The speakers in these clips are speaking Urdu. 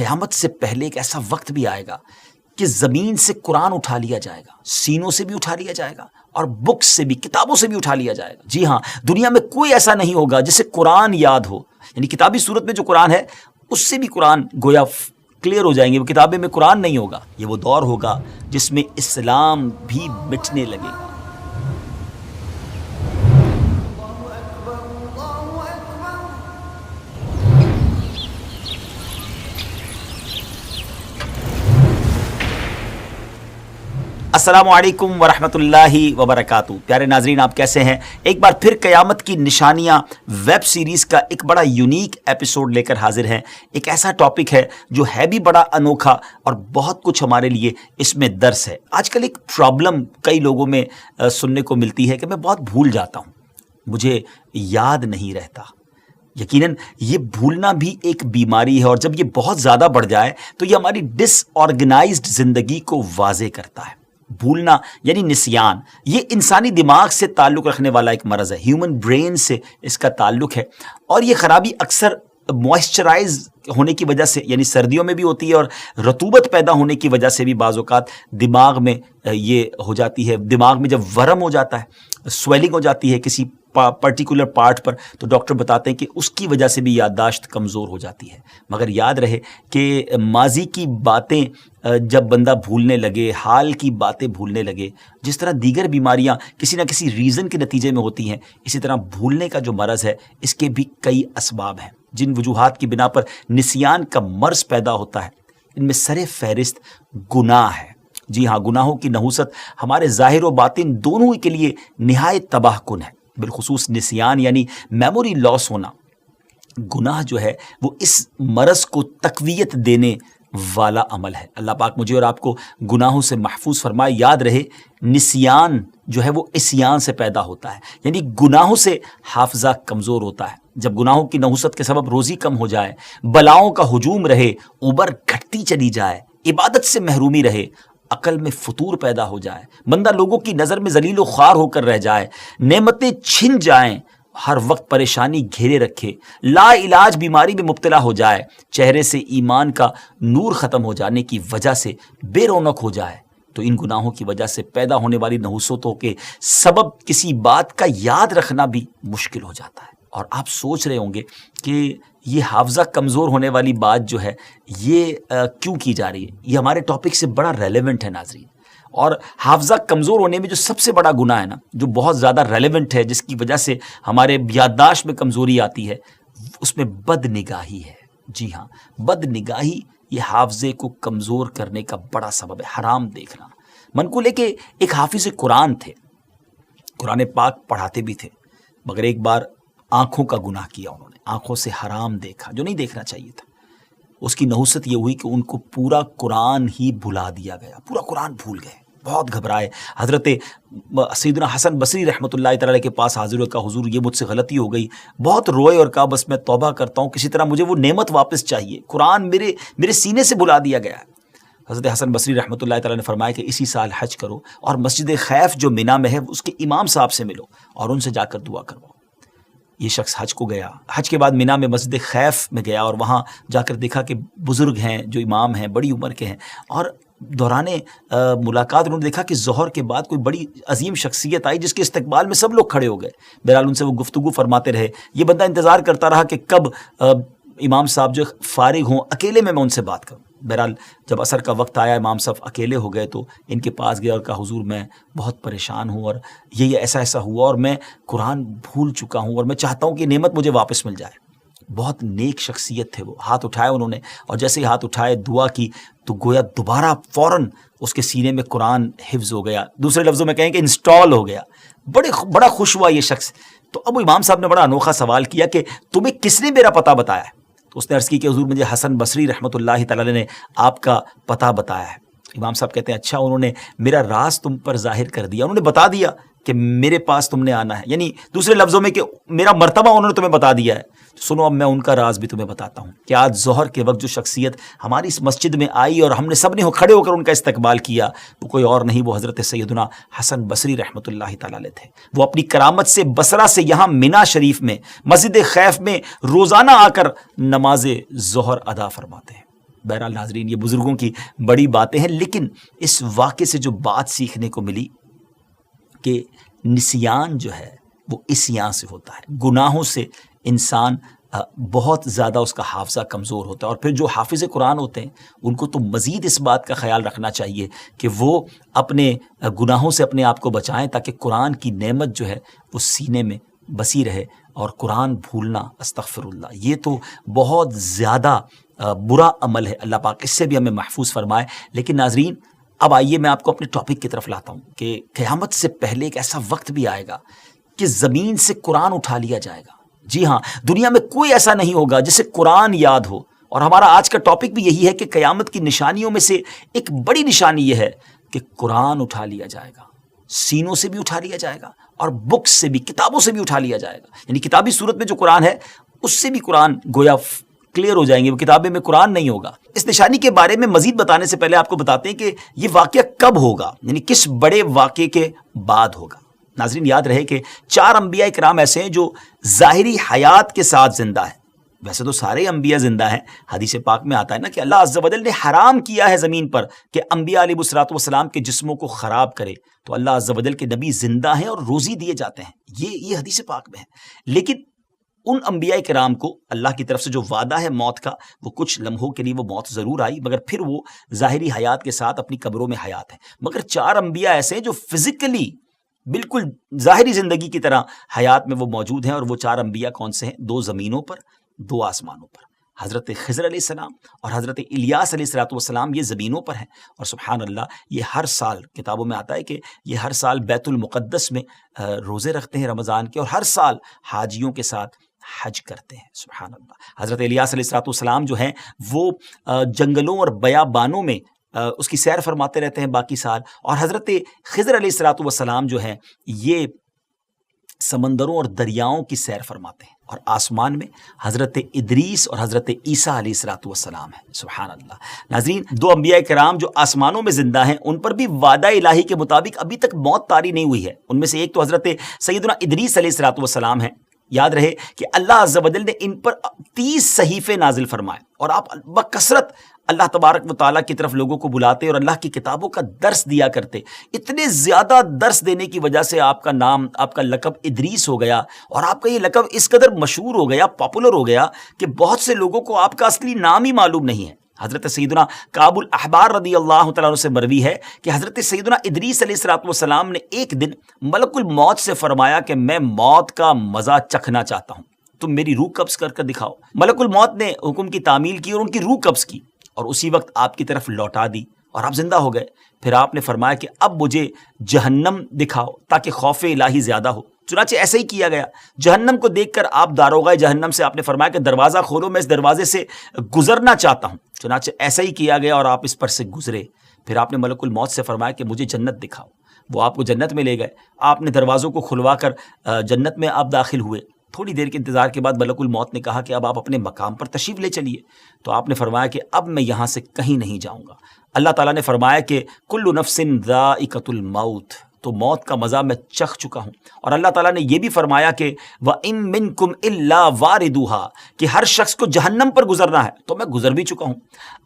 قیامت سے پہلے ایک ایسا وقت بھی آئے گا کہ زمین سے قرآن اٹھا لیا جائے گا، سینوں سے بھی اٹھا لیا جائے گا اور بکس سے بھی، کتابوں سے بھی اٹھا لیا جائے گا۔ جی ہاں، دنیا میں کوئی ایسا نہیں ہوگا جسے قرآن یاد ہو، یعنی کتابی صورت میں جو قرآن ہے اس سے بھی قرآن گویا کلیئر ہو جائیں گے، وہ کتابیں میں قرآن نہیں ہوگا۔ یہ وہ دور ہوگا جس میں اسلام بھی مٹنے لگے گا۔ السلام علیکم ورحمۃ اللہ وبرکاتہ۔ پیارے ناظرین، آپ کیسے ہیں؟ ایک بار پھر قیامت کی نشانیاں ویب سیریز کا ایک بڑا یونیک ایپیسوڈ لے کر حاضر ہیں۔ ایک ایسا ٹاپک ہے جو ہے بھی بڑا انوکھا اور بہت کچھ ہمارے لیے اس میں درس ہے۔ آج کل ایک پرابلم کئی لوگوں میں سننے کو ملتی ہے کہ میں بہت بھول جاتا ہوں، مجھے یاد نہیں رہتا۔ یقیناً یہ بھولنا بھی ایک بیماری ہے، اور جب یہ بہت زیادہ بڑھ جائے تو یہ ہماری ڈس آرگنائزڈ زندگی کو واضح کرتا ہے۔ بھولنا یعنی نسیان، یہ انسانی دماغ سے تعلق رکھنے والا ایک مرض ہے، ہیومن برین سے اس کا تعلق ہے، اور یہ خرابی اکثر موئسچرائز ہونے کی وجہ سے، یعنی سردیوں میں بھی ہوتی ہے، اور رطوبت پیدا ہونے کی وجہ سے بھی بعض اوقات دماغ میں یہ ہو جاتی ہے۔ دماغ میں جب ورم ہو جاتا ہے، سویلنگ ہو جاتی ہے کسی پرٹیکولر پارٹ پر، تو ڈاکٹر بتاتے ہیں کہ اس کی وجہ سے بھی یادداشت کمزور ہو جاتی ہے۔ مگر یاد رہے کہ ماضی کی باتیں جب بندہ بھولنے لگے، حال کی باتیں بھولنے لگے، جس طرح دیگر بیماریاں کسی نہ کسی ریزن کے نتیجے میں ہوتی ہیں، اسی طرح بھولنے کا جو مرض ہے اس کے بھی کئی اسباب ہیں۔ جن وجوہات کی بنا پر نسیان کا مرض پیدا ہوتا ہے، ان میں سر فہرست گناہ ہے۔ جی ہاں، گناہوں کی نحوست ہمارے ظاہر و باطن دونوں کے لیے نہایت تباہ کن ہے۔ بالخصوص نسیان یعنی میموری لاس ہونا، گناہ جو ہے وہ اس مرض کو تقویت دینے والا عمل ہے۔ اللہ پاک مجھے اور آپ کو گناہوں سے محفوظ فرمائے۔ یاد رہے، نسیان جو ہے وہ عصیان سے پیدا ہوتا ہے، یعنی گناہوں سے حافظہ کمزور ہوتا ہے۔ جب گناہوں کی نحوست کے سبب روزی کم ہو جائے، بلاؤں کا ہجوم رہے، عمر گھٹتی چلی جائے، عبادت سے محرومی رہے، عقل میں فطور پیدا ہو جائے، بندہ لوگوں کی نظر میں ذلیل و خوار ہو کر رہ جائے، نعمتیں چھن جائیں، ہر وقت پریشانی گھیرے رکھے، لا علاج بیماری میں مبتلا ہو جائے، چہرے سے ایمان کا نور ختم ہو جانے کی وجہ سے بے رونق ہو جائے، تو ان گناہوں کی وجہ سے پیدا ہونے والی نحوستوں کے سبب کسی بات کا یاد رکھنا بھی مشکل ہو جاتا ہے۔ اور آپ سوچ رہے ہوں گے کہ یہ حافظہ کمزور ہونے والی بات جو ہے یہ کیوں کی جا رہی ہے؟ یہ ہمارے ٹاپک سے بڑا ریلیونٹ ہے ناظرین۔ اور حافظہ کمزور ہونے میں جو سب سے بڑا گناہ ہے نا، جو بہت زیادہ ریلیونٹ ہے، جس کی وجہ سے ہمارے یادداشت میں کمزوری آتی ہے، اس میں بد نگاہی ہے۔ جی ہاں، بد نگاہی یہ حافظے کو کمزور کرنے کا بڑا سبب ہے۔ حرام دیکھنا۔ منقول ہے کہ ایک حافظ قرآن تھے، قرآن پاک پڑھاتے بھی تھے، مگر ایک بار آنکھوں کا گناہ کیا انہوں نے، آنکھوں سے حرام دیکھا جو نہیں دیکھنا چاہیے تھا۔ اس کی نحوست یہ ہوئی کہ ان کو پورا قرآن ہی بھلا دیا گیا، پورا قرآن بھول گئے، بہت گھبرائے۔ حضرت سیدنا حسن بصری رحمۃ اللہ تعالی کے پاس حاضر ہوئے، کہا حضور یہ مجھ سے غلطی ہو گئی، بہت روئے اور کہا بس میں توبہ کرتا ہوں، کسی طرح مجھے وہ نعمت واپس چاہیے، قرآن میرے سینے سے بھلا دیا گیا ہے۔ حضرت حسن بصری رحمۃ اللہ تعالی نے فرمایا کہ اسی سال حج کرو اور مسجد خیف جو مینا میں ہے اس کے امام صاحب سے ملو اور ان سے جا کر دعا کرواؤ۔ یہ شخص حج کو گیا، حج کے بعد مینا میں مسجد خیف میں گیا اور وہاں جا کر دیکھا کہ بزرگ ہیں جو امام ہیں، بڑی عمر کے ہیں، اور دوران ملاقات انہوں نے دیکھا کہ ظہر کے بعد کوئی بڑی عظیم شخصیت آئی جس کے استقبال میں سب لوگ کھڑے ہو گئے۔ بہرحال ان سے وہ گفتگو فرماتے رہے۔ یہ بندہ انتظار کرتا رہا کہ کب امام صاحب جو فارغ ہوں، اکیلے میں ان سے بات کروں۔ بہرحال جب عصر کا وقت آیا، امام صاحب اکیلے ہو گئے تو ان کے پاس گیا اور کہا حضور میں بہت پریشان ہوں اور یہ ایسا ہوا اور میں قرآن بھول چکا ہوں اور میں چاہتا ہوں کہ نعمت مجھے واپس مل جائے۔ بہت نیک شخصیت تھے وہ، ہاتھ اٹھائے انہوں نے، اور جیسے ہی ہاتھ اٹھائے دعا کی تو گویا دوبارہ فوراً اس کے سینے میں قرآن حفظ ہو گیا، دوسرے لفظوں میں کہیں کہ انسٹال ہو گیا۔ بڑا خوش ہوا یہ شخص۔ تو اب امام صاحب نے بڑا انوکھا سوال کیا کہ تمہیں کس نے میرا پتہ بتایا ہے؟ تو اس نے عرض کی کہ حضور مجھے حسن بصری رحمۃ اللہ تعالی نے آپ کا پتہ بتایا ہے۔ امام صاحب کہتے ہیں اچھا، انہوں نے میرا راز تم پر ظاہر کر دیا، انہوں نے بتا دیا کہ میرے پاس تم نے آنا ہے، یعنی دوسرے لفظوں میں کہ میرا مرتبہ انہوں نے تمہیں بتا دیا ہے۔ سنو اب میں ان کا راز بھی تمہیں بتاتا ہوں کہ آج ظہر کے وقت جو شخصیت ہماری اس مسجد میں آئی اور ہم نے سب نے کھڑے ہو کر ان کا استقبال کیا، وہ کوئی اور نہیں، وہ حضرت سیدنا حسن بصری رحمۃ اللہ تعالی علیہ تھے۔ وہ اپنی کرامت سے بصرہ سے یہاں مینا شریف میں مسجد خیف میں روزانہ آ کر نماز ظہر ادا فرماتے ہیں۔ بہرحال ناظرین یہ بزرگوں کی بڑی باتیں ہیں، لیکن اس واقعے سے جو بات سیکھنے کو ملی کہ نسیان جو ہے وہ عصیان سے ہوتا ہے، گناہوں سے انسان بہت زیادہ اس کا حافظہ کمزور ہوتا ہے، اور پھر جو حافظ قرآن ہوتے ہیں ان کو تو مزید اس بات کا خیال رکھنا چاہیے کہ وہ اپنے گناہوں سے اپنے آپ کو بچائیں تاکہ قرآن کی نعمت جو ہے وہ سینے میں بسی رہے، اور قرآن بھولنا استغفر اللہ یہ تو بہت زیادہ برا عمل ہے، اللہ پاک اس سے بھی ہمیں محفوظ فرمائے۔ لیکن ناظرین اب آئیے میں آپ کو اپنے ٹاپک کی طرف لاتا ہوں کہ قیامت سے پہلے ایک ایسا وقت بھی آئے گا کہ زمین سے قرآن اٹھا لیا جائے گا۔ جی ہاں، دنیا میں کوئی ایسا نہیں ہوگا جسے قرآن یاد ہو، اور ہمارا آج کا ٹاپک بھی یہی ہے کہ قیامت کی نشانیوں میں سے ایک بڑی نشانی یہ ہے کہ قرآن اٹھا لیا جائے گا، سینوں سے بھی اٹھا لیا جائے گا اور بکس سے بھی، کتابوں سے بھی اٹھا لیا جائے گا، یعنی کتابی صورت میں جو قرآن ہے اس سے بھی قرآن گویا کلیئر ہو جائیں گے، وہ کتابیں میں قرآن نہیں ہوگا۔ اس نشانی کے بارے میں مزید بتانے سے پہلے آپ کو بتاتے ہیں کہ یہ واقعہ کب ہوگا، یعنی کس بڑے واقعے کے بعد ہوگا۔ ناظرین یاد رہے کہ 4 انبیاء کرام ایسے ہیں جو ظاہری حیات کے ساتھ زندہ ہیں، ویسے تو سارے انبیاء زندہ ہیں، حدیث پاک میں آتا ہے نا کہ اللہ عز و جل نے حرام کیا ہے زمین پر کہ انبیاء علیہ الصلوۃ والسلام کے جسموں کو خراب کرے، تو اللہ عز و جل کے نبی زندہ ہیں اور روزی دیے جاتے ہیں، یہ حدیث پاک میں ہے۔ لیکن ان انبیاء کرام کو اللہ کی طرف سے جو وعدہ ہے موت کا، وہ کچھ لمحوں کے لیے وہ موت ضرور آئی، مگر پھر وہ ظاہری حیات کے ساتھ اپنی قبروں میں حیات ہیں۔ مگر 4 انبیاء ایسے ہیں جو فزیکلی بالکل ظاہری زندگی کی طرح حیات میں وہ موجود ہیں، اور وہ 4 انبیاء کون سے ہیں؟ 2 زمینوں پر، 2 آسمانوں پر۔ حضرت خضر علیہ السلام اور حضرت الیاس علیہ السلام یہ زمینوں پر ہیں، اور سبحان اللہ یہ ہر سال کتابوں میں آتا ہے کہ یہ ہر سال بیت المقدس میں روزے رکھتے ہیں رمضان کے، اور ہر سال حاجیوں کے ساتھ حج کرتے ہیں، سبحان اللہ۔ حضرت الیاس علیہ السلام جو ہیں وہ جنگلوں اور بیابانوں میں اس کی سیر فرماتے رہتے ہیں باقی سال، اور حضرت خضر علیہ السلام جو ہیں یہ سمندروں اور دریاؤں کی سیر فرماتے ہیں، اور آسمان میں حضرت ادریس اور حضرت عیسیٰ علیہ السلام ہیں، سبحان اللہ۔ ناظرین 2 انبیاء کرام جو آسمانوں میں زندہ ہیں ان پر بھی وعدہ الہی کے مطابق ابھی تک موت طاری نہیں ہوئی ہے۔ ان میں سے ایک تو حضرت سیدنا ادریس علیہ السلام ہیں۔ یاد رہے کہ اللہ عز و جل نے ان پر 30 صحیفے نازل فرمائے، اور آپ بکثرت اللہ تبارک و تعالیٰ کی طرف لوگوں کو بلاتے اور اللہ کی کتابوں کا درس دیا کرتے۔ اتنے زیادہ درس دینے کی وجہ سے آپ کا نام، آپ کا لقب ادریس ہو گیا، اور آپ کا یہ لقب اس قدر مشہور ہو گیا، پاپولر ہو گیا کہ بہت سے لوگوں کو آپ کا اصلی نام ہی معلوم نہیں ہے۔ حضرت سیدنا کعب الاحبار رضی اللہ تعالیٰ عنہ سے مروی ہے کہ حضرت سیدنا ادریس علیہ السلام نے ایک دن ملک الموت سے فرمایا کہ میں موت کا مزہ چکھنا چاہتا ہوں، تم میری روح قبض کر کر دکھاؤ۔ ملک الموت نے حکم کی تعمیل کی اور ان کی روح قبض کی، اور اسی وقت آپ کی طرف لوٹا دی، اور آپ زندہ ہو گئے۔ پھر آپ نے فرمایا کہ اب مجھے جہنم دکھاؤ تاکہ خوف الہی زیادہ ہو۔ چنانچہ ایسا ہی کیا گیا، جہنم کو دیکھ کر آپ داروغہ جہنم سے آپ نے فرمایا کہ دروازہ کھولو، میں اس دروازے سے گزرنا چاہتا ہوں۔ چنانچہ ایسا ہی کیا گیا اور آپ اس پر سے گزرے۔ پھر آپ نے ملک الموت سے فرمایا کہ مجھے جنت دکھاؤ، وہ آپ کو جنت میں لے گئے۔ آپ نے دروازوں کو کھلوا کر جنت میں آپ داخل ہوئے۔ تھوڑی دیر کے انتظار کے بعد ملک الموت نے کہا کہ اب آپ اپنے مقام پر تشریف لے چلیے، تو آپ نے فرمایا کہ اب میں یہاں سے کہیں نہیں جاؤں گا۔ اللہ تعالیٰ نے فرمایا کہ کل نفس ذائقۃ الموت، تو موت کا مزہ میں چکھ چکا ہوں۔ اور اللہ تعالیٰ نے یہ بھی فرمایا کہ وَإِن مِّنكُمْ إِلَّا وَارِدُهَا، کہ ہر شخص کو جہنم پر گزرنا ہے، تو میں گزر بھی چکا ہوں۔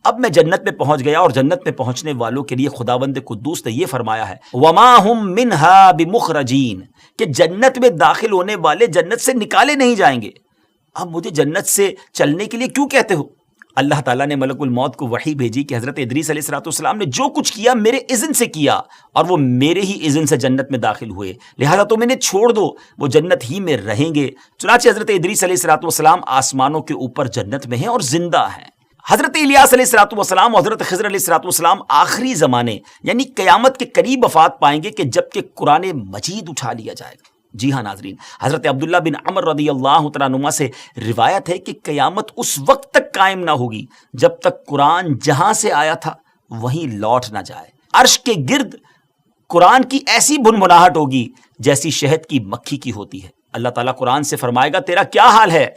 اب میں جنت میں پہنچ گیا، اور جنت میں پہنچنے والوں کے لیے خداوند قدوس نے یہ فرمایا ہے وَمَا هُم مِّنْهَا بِمُخْرَجِينَ، کہ جنت میں داخل ہونے والے جنت سے نکالے نہیں جائیں گے۔ اب مجھے جنت سے چلنے کے لیے کیوں کہتے ہو؟ اللہ تعالیٰ نے ملک الموت کو وحی بھیجی کہ حضرت ادریس علیہ السلام نے جو کچھ کیا میرے اذن سے کیا، اور وہ میرے ہی اذن سے جنت میں داخل ہوئے، لہذا تم انہیں چھوڑ دو، وہ جنت ہی میں رہیں گے۔ چنانچہ حضرت ادریس علیہ السلام آسمانوں کے اوپر جنت میں ہیں اور زندہ ہیں۔ حضرت الیاس علیہ السلام اور حضرت خضر علیہ السلام آخری زمانے یعنی قیامت کے قریب وفات پائیں گے کہ جب کہ قرآن مجید اٹھا لیا جائے گا۔ جی ہاں ناظرین، حضرت عبداللہ بن عمر رضی اللہ تعالیٰ عنہما سے روایت ہے کہ قیامت اس وقت تک قائم نہ ہوگی جب تک قرآن جہاں سے آیا تھا وہیں لوٹ نہ جائے۔ عرش کے گرد قرآن کی ایسی بنبناہٹ ہوگی جیسی شہد کی مکھی کی ہوتی ہے۔ اللہ تعالیٰ قرآن سے فرمائے گا تیرا کیا حال ہے؟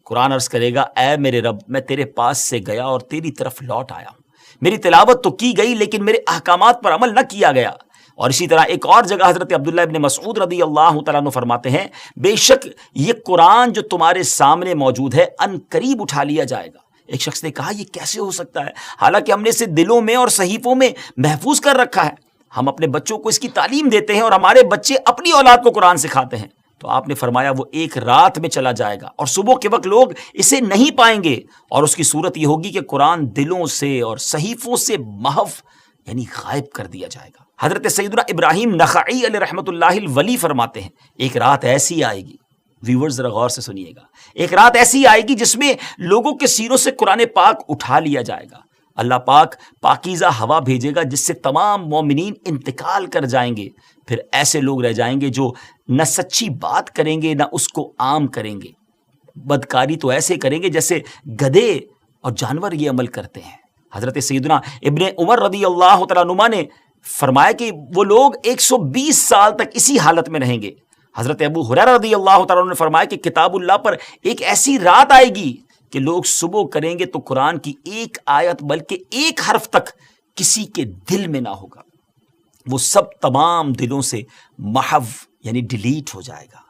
قرآن عرض کرے گا اے میرے رب، میں تیرے پاس سے گیا اور تیری طرف لوٹ آیا ہوں۔ میری تلاوت تو کی گئی لیکن میرے احکامات پر عمل نہ کیا گیا۔ اور اسی طرح ایک اور جگہ حضرت عبداللہ ابن مسعود رضی اللہ تعالیٰ عنہ فرماتے ہیں بے شک یہ قرآن جو تمہارے سامنے موجود ہے ان قریب اٹھا لیا جائے گا، ایک شخص نے کہا یہ کیسے ہو سکتا ہے، حالانکہ ہم نے اسے دلوں میں اور صحیفوں میں محفوظ کر رکھا ہے، ہم اپنے بچوں کو اس کی تعلیم دیتے ہیں اور ہمارے بچے اپنی اولاد کو قرآن سکھاتے ہیں۔ تو آپ نے فرمایا وہ ایک رات میں چلا جائے گا اور صبح کے وقت لوگ اسے نہیں پائیں گے، اور اس کی صورت یہ ہوگی کہ قرآن دلوں سے اور صحیفوں سے محو یعنی غائب کر دیا جائے گا۔ حضرت سیدنا ابراہیم نخعی علیہ رحمۃ اللہ الولی فرماتے ہیں ایک رات ایسی آئے گی، ویورز ذرا غور سے سنیے گا، ایک رات ایسی آئے گی جس میں لوگوں کے سینوں سے قرآن پاک اٹھا لیا جائے گا، اللہ پاک پاکیزہ ہوا بھیجے گا جس سے تمام مومنین انتقال کر جائیں گے، پھر ایسے لوگ رہ جائیں گے جو نہ سچی بات کریں گے نہ اس کو عام کریں گے، بدکاری تو ایسے کریں گے جیسے گدھے اور جانور یہ عمل کرتے ہیں۔ حضرت سیدنا ابن عمر رضی اللہ تعالیٰ عنہما نے فرمایا کہ وہ لوگ 120 سال تک اسی حالت میں رہیں گے۔ حضرت ابو ہریرہ رضی اللہ تعالیٰ عنہ نے فرمایا کہ کتاب اللہ پر ایک ایسی رات آئے گی کہ لوگ صبح کریں گے تو قرآن کی ایک آیت بلکہ ایک حرف تک کسی کے دل میں نہ ہوگا، وہ سب تمام دلوں سے محو یعنی ڈیلیٹ ہو جائے گا۔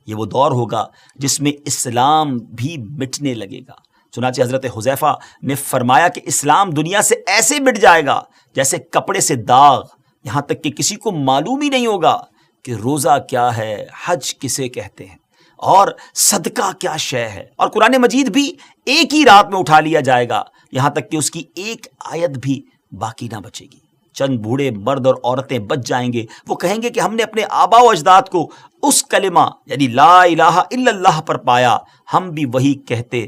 یہ وہ دور ہوگا جس میں اسلام بھی مٹنے لگے گا۔ چنانچہ حضرت حذیفہ نے فرمایا کہ اسلام دنیا سے ایسے مٹ جائے گا جیسے کپڑے سے داغ، یہاں تک کہ کسی کو معلوم ہی نہیں ہوگا کہ روزہ کیا ہے، حج کسے کہتے ہیں، اور صدقہ کیا شے ہے، اور قرآن مجید بھی ایک ہی رات میں اٹھا لیا جائے گا، یہاں تک کہ اس کی ایک آیت بھی باقی نہ بچے گی۔ چند بوڑھے مرد اور عورتیں بچ جائیں گے، وہ کہیں گے کہ ہم نے اپنے آباء و اجداد کو اس کلمہ یعنی لا الہ الا اللہ پر پایا، ہم بھی وہی کہتے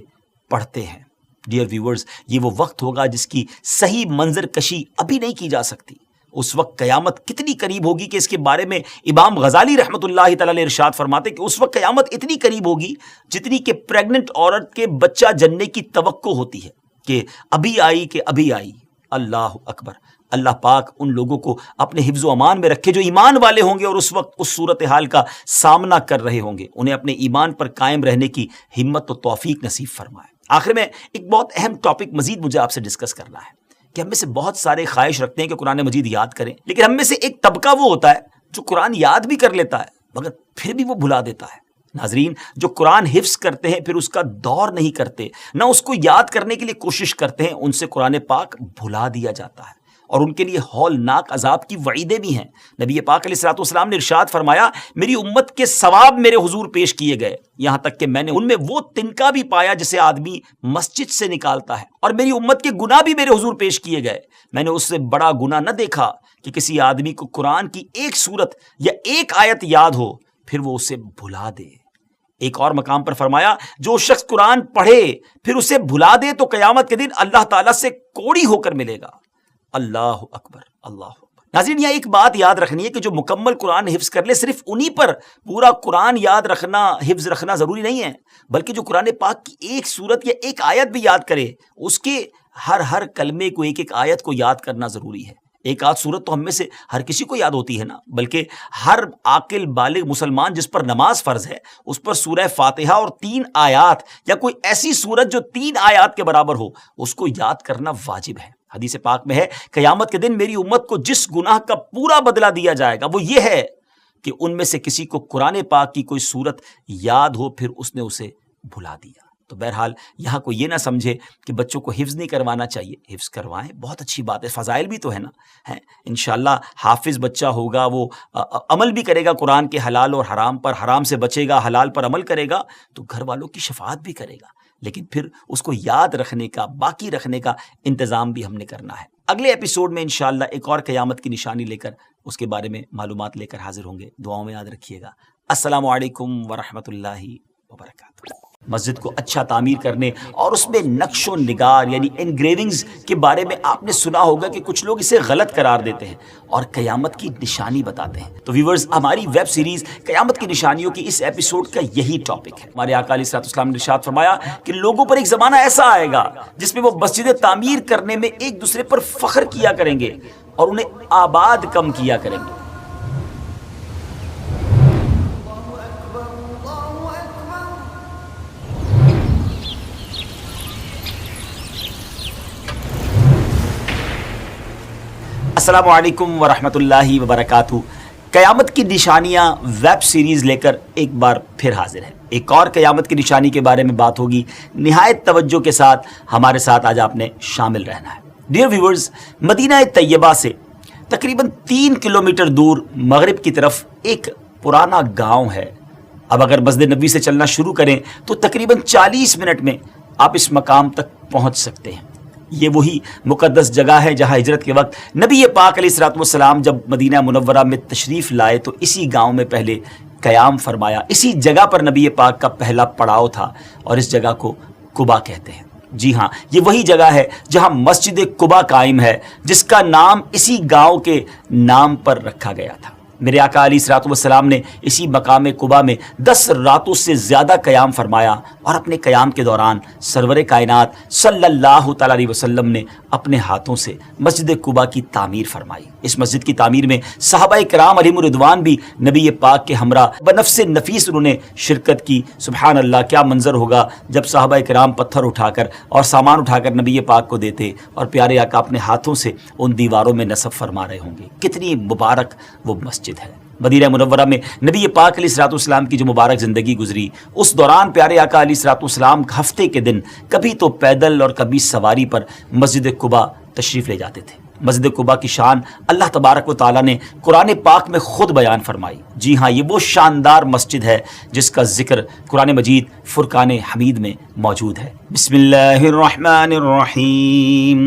پڑھتے ہیں۔ ڈیئر ویورز، یہ وہ وقت ہوگا جس کی صحیح منظر کشی ابھی نہیں کی جا سکتی۔ اس وقت قیامت کتنی قریب ہوگی کہ اس کے بارے میں امام غزالی رحمۃ اللہ تعالی علیہ ارشاد فرماتے کہ اس وقت قیامت اتنی قریب ہوگی جتنی کہ پریگننٹ عورت کے بچہ جننے کی توقع ہوتی ہے کہ ابھی آئی کہ ابھی آئی۔ اللہ اکبر، اللہ پاک ان لوگوں کو اپنے حفظ و امان میں رکھے جو ایمان والے ہوں گے اور اس وقت اس صورتحال کا سامنا کر رہے ہوں گے، انہیں اپنے ایمان پر قائم رہنے کی ہمت و توفیق نصیب فرمائے۔ آخر میں ایک بہت اہم ٹاپک مزید مجھے آپ سے ڈسکس کرنا ہے کہ ہم میں سے بہت سارے خواہش رکھتے ہیں کہ قرآن مجید یاد کریں، لیکن ہم میں سے ایک طبقہ وہ ہوتا ہے جو قرآن یاد بھی کر لیتا ہے مگر پھر بھی وہ بھلا دیتا ہے۔ ناظرین، جو قرآن حفظ کرتے ہیں پھر اس کا دور نہیں کرتے، نہ اس کو یاد کرنے کے لیے کوشش کرتے ہیں، ان سے قرآن پاک بھلا دیا جاتا ہے اور ان کے لیے ہولناک عذاب کی وعیدیں بھی ہیں۔ نبی پاک علیہ الصلوۃ والسلام نے ارشاد فرمایا میری امت کے ثواب میرے حضور پیش کیے گئے، یہاں تک کہ میں نے ان میں وہ تنکا بھی پایا جسے آدمی مسجد سے نکالتا ہے، اور میری امت کے گناہ بھی میرے حضور پیش کیے گئے، میں نے اس سے بڑا گناہ نہ دیکھا کہ کسی آدمی کو قرآن کی ایک سورت یا ایک آیت یاد ہو پھر وہ اسے بھلا دے۔ ایک اور مقام پر فرمایا جو شخص قرآن پڑھے پھر اسے بھلا دے تو قیامت کے دن اللہ تعالیٰ سے کوڑی ہو کر ملے گا۔ اللہ اکبر، اللہ اکبر۔ ناظرین، یہاں ایک بات یاد رکھنی ہے کہ جو مکمل قرآن حفظ کر لے صرف انہی پر پورا قرآن یاد رکھنا، حفظ رکھنا ضروری نہیں ہے، بلکہ جو قرآن پاک کی ایک سورت یا ایک آیت بھی یاد کرے اس کے ہر کلمے کو، ایک ایک آیت کو یاد کرنا ضروری ہے۔ ایک آدھ سورت تو ہم میں سے ہر کسی کو یاد ہوتی ہے نا، بلکہ ہر عاقل بالغ مسلمان جس پر نماز فرض ہے اس پر سورہ فاتحہ اور 3 آیات یا کوئی ایسی سورت جو 3 آیات کے برابر ہو اس کو یاد کرنا واجب ہے۔ حدیث پاک میں ہے قیامت کے دن میری امت کو جس گناہ کا پورا بدلہ دیا جائے گا وہ یہ ہے کہ ان میں سے کسی کو قرآن پاک کی کوئی سورت یاد ہو پھر اس نے اسے بھلا دیا۔ تو بہرحال یہاں کو یہ نہ سمجھے کہ بچوں کو حفظ نہیں کروانا چاہیے، حفظ کروائیں، بہت اچھی بات ہے، فضائل بھی تو ہے نا، ہے انشاءاللہ حافظ بچہ ہوگا، وہ عمل بھی کرے گا قرآن کے حلال اور حرام پر، حرام سے بچے گا، حلال پر عمل کرے گا تو گھر والوں کی شفاعت بھی کرے گا، لیکن پھر اس کو یاد رکھنے کا، باقی رکھنے کا انتظام بھی ہم نے کرنا ہے۔ اگلے ایپیسوڈ میں انشاءاللہ ایک اور قیامت کی نشانی لے کر اس کے بارے میں معلومات لے کر حاضر ہوں گے، دعاؤں میں یاد رکھیے گا۔ السلام علیکم ورحمۃ اللہ وبرکاتہ۔ مسجد کو اچھا تعمیر کرنے اور اس میں نقش و نگار یعنی انگریونگز کے بارے میں آپ نے سنا ہوگا کہ کچھ لوگ اسے غلط قرار دیتے ہیں اور قیامت کی نشانی بتاتے ہیں۔ تو ویورز، ہماری ویب سیریز قیامت کی نشانیوں کی اس ایپیسوڈ کا یہی ٹاپک ہے۔ ہمارے آقا علیہ الصلوۃ والسلام نے ارشاد فرمایا کہ لوگوں پر ایک زمانہ ایسا آئے گا جس میں وہ مسجدیں تعمیر کرنے میں ایک دوسرے پر فخر کیا کریں گے اور انہیں آباد کم کیا کریں گے۔ السلام علیکم ورحمۃ اللہ وبرکاتہ۔ قیامت کی نشانیاں ویب سیریز لے کر ایک بار پھر حاضر ہے۔ ایک اور قیامت کی نشانی کے بارے میں بات ہوگی، نہایت توجہ کے ساتھ ہمارے ساتھ آج آپ نے شامل رہنا ہے۔ ڈیئر ویورز، مدینہ طیبہ سے تقریباً 3 کلومیٹر دور مغرب کی طرف ایک پرانا گاؤں ہے۔ اب اگر مسجد نبوی سے چلنا شروع کریں تو تقریباً 40 منٹ میں آپ اس مقام تک پہنچ سکتے ہیں۔ یہ وہی مقدس جگہ ہے جہاں ہجرت کے وقت نبی پاک علیہ الصلوۃ والسلام جب مدینہ منورہ میں تشریف لائے تو اسی گاؤں میں پہلے قیام فرمایا۔ اسی جگہ پر نبی پاک کا پہلا پڑاؤ تھا اور اس جگہ کو قباء کہتے ہیں۔ جی ہاں، یہ وہی جگہ ہے جہاں مسجد قباء قائم ہے، جس کا نام اسی گاؤں کے نام پر رکھا گیا تھا۔ میرے آقا علیہ الصلوۃ والسلام نے اسی مقام قباء میں 10 راتوں سے زیادہ قیام فرمایا، اور اپنے قیام کے دوران سرور کائنات صلی اللہ تعالی علیہ وسلم نے اپنے ہاتھوں سے مسجد قباء کی تعمیر فرمائی۔ اس مسجد کی تعمیر میں صحابہ کرام علیہم الرضوان بھی نبی پاک کے ہمراہ بنفس نفیس انہوں نے شرکت کی۔ سبحان اللہ، کیا منظر ہوگا جب صحابہ کرام پتھر اٹھا کر اور سامان اٹھا کر نبی پاک کو دیتے اور پیارے آقا اپنے ہاتھوں سے ان دیواروں میں نصب فرما رہے ہوں گے۔ کتنی مبارک وہ مسجد ہے۔ مدینہ منورہ میں نبی پاک علیہ الصلوۃ والسلام کی جو مبارک زندگی گزری، اس دوران پیارے آقا علیہ الصلوۃ والسلام ہفتے کے دن کبھی تو پیدل اور کبھی سواری پر مسجد قباء تشریف لے جاتے تھے۔ مسجد قباء کی شان اللہ تبارک و تعالیٰ نے قرآن پاک میں خود بیان فرمائی۔ جی ہاں، یہ وہ شاندار مسجد ہے جس کا ذکر قرآن مجید فرقان حمید میں موجود ہے۔ بسم اللہ الرحمن الرحیم،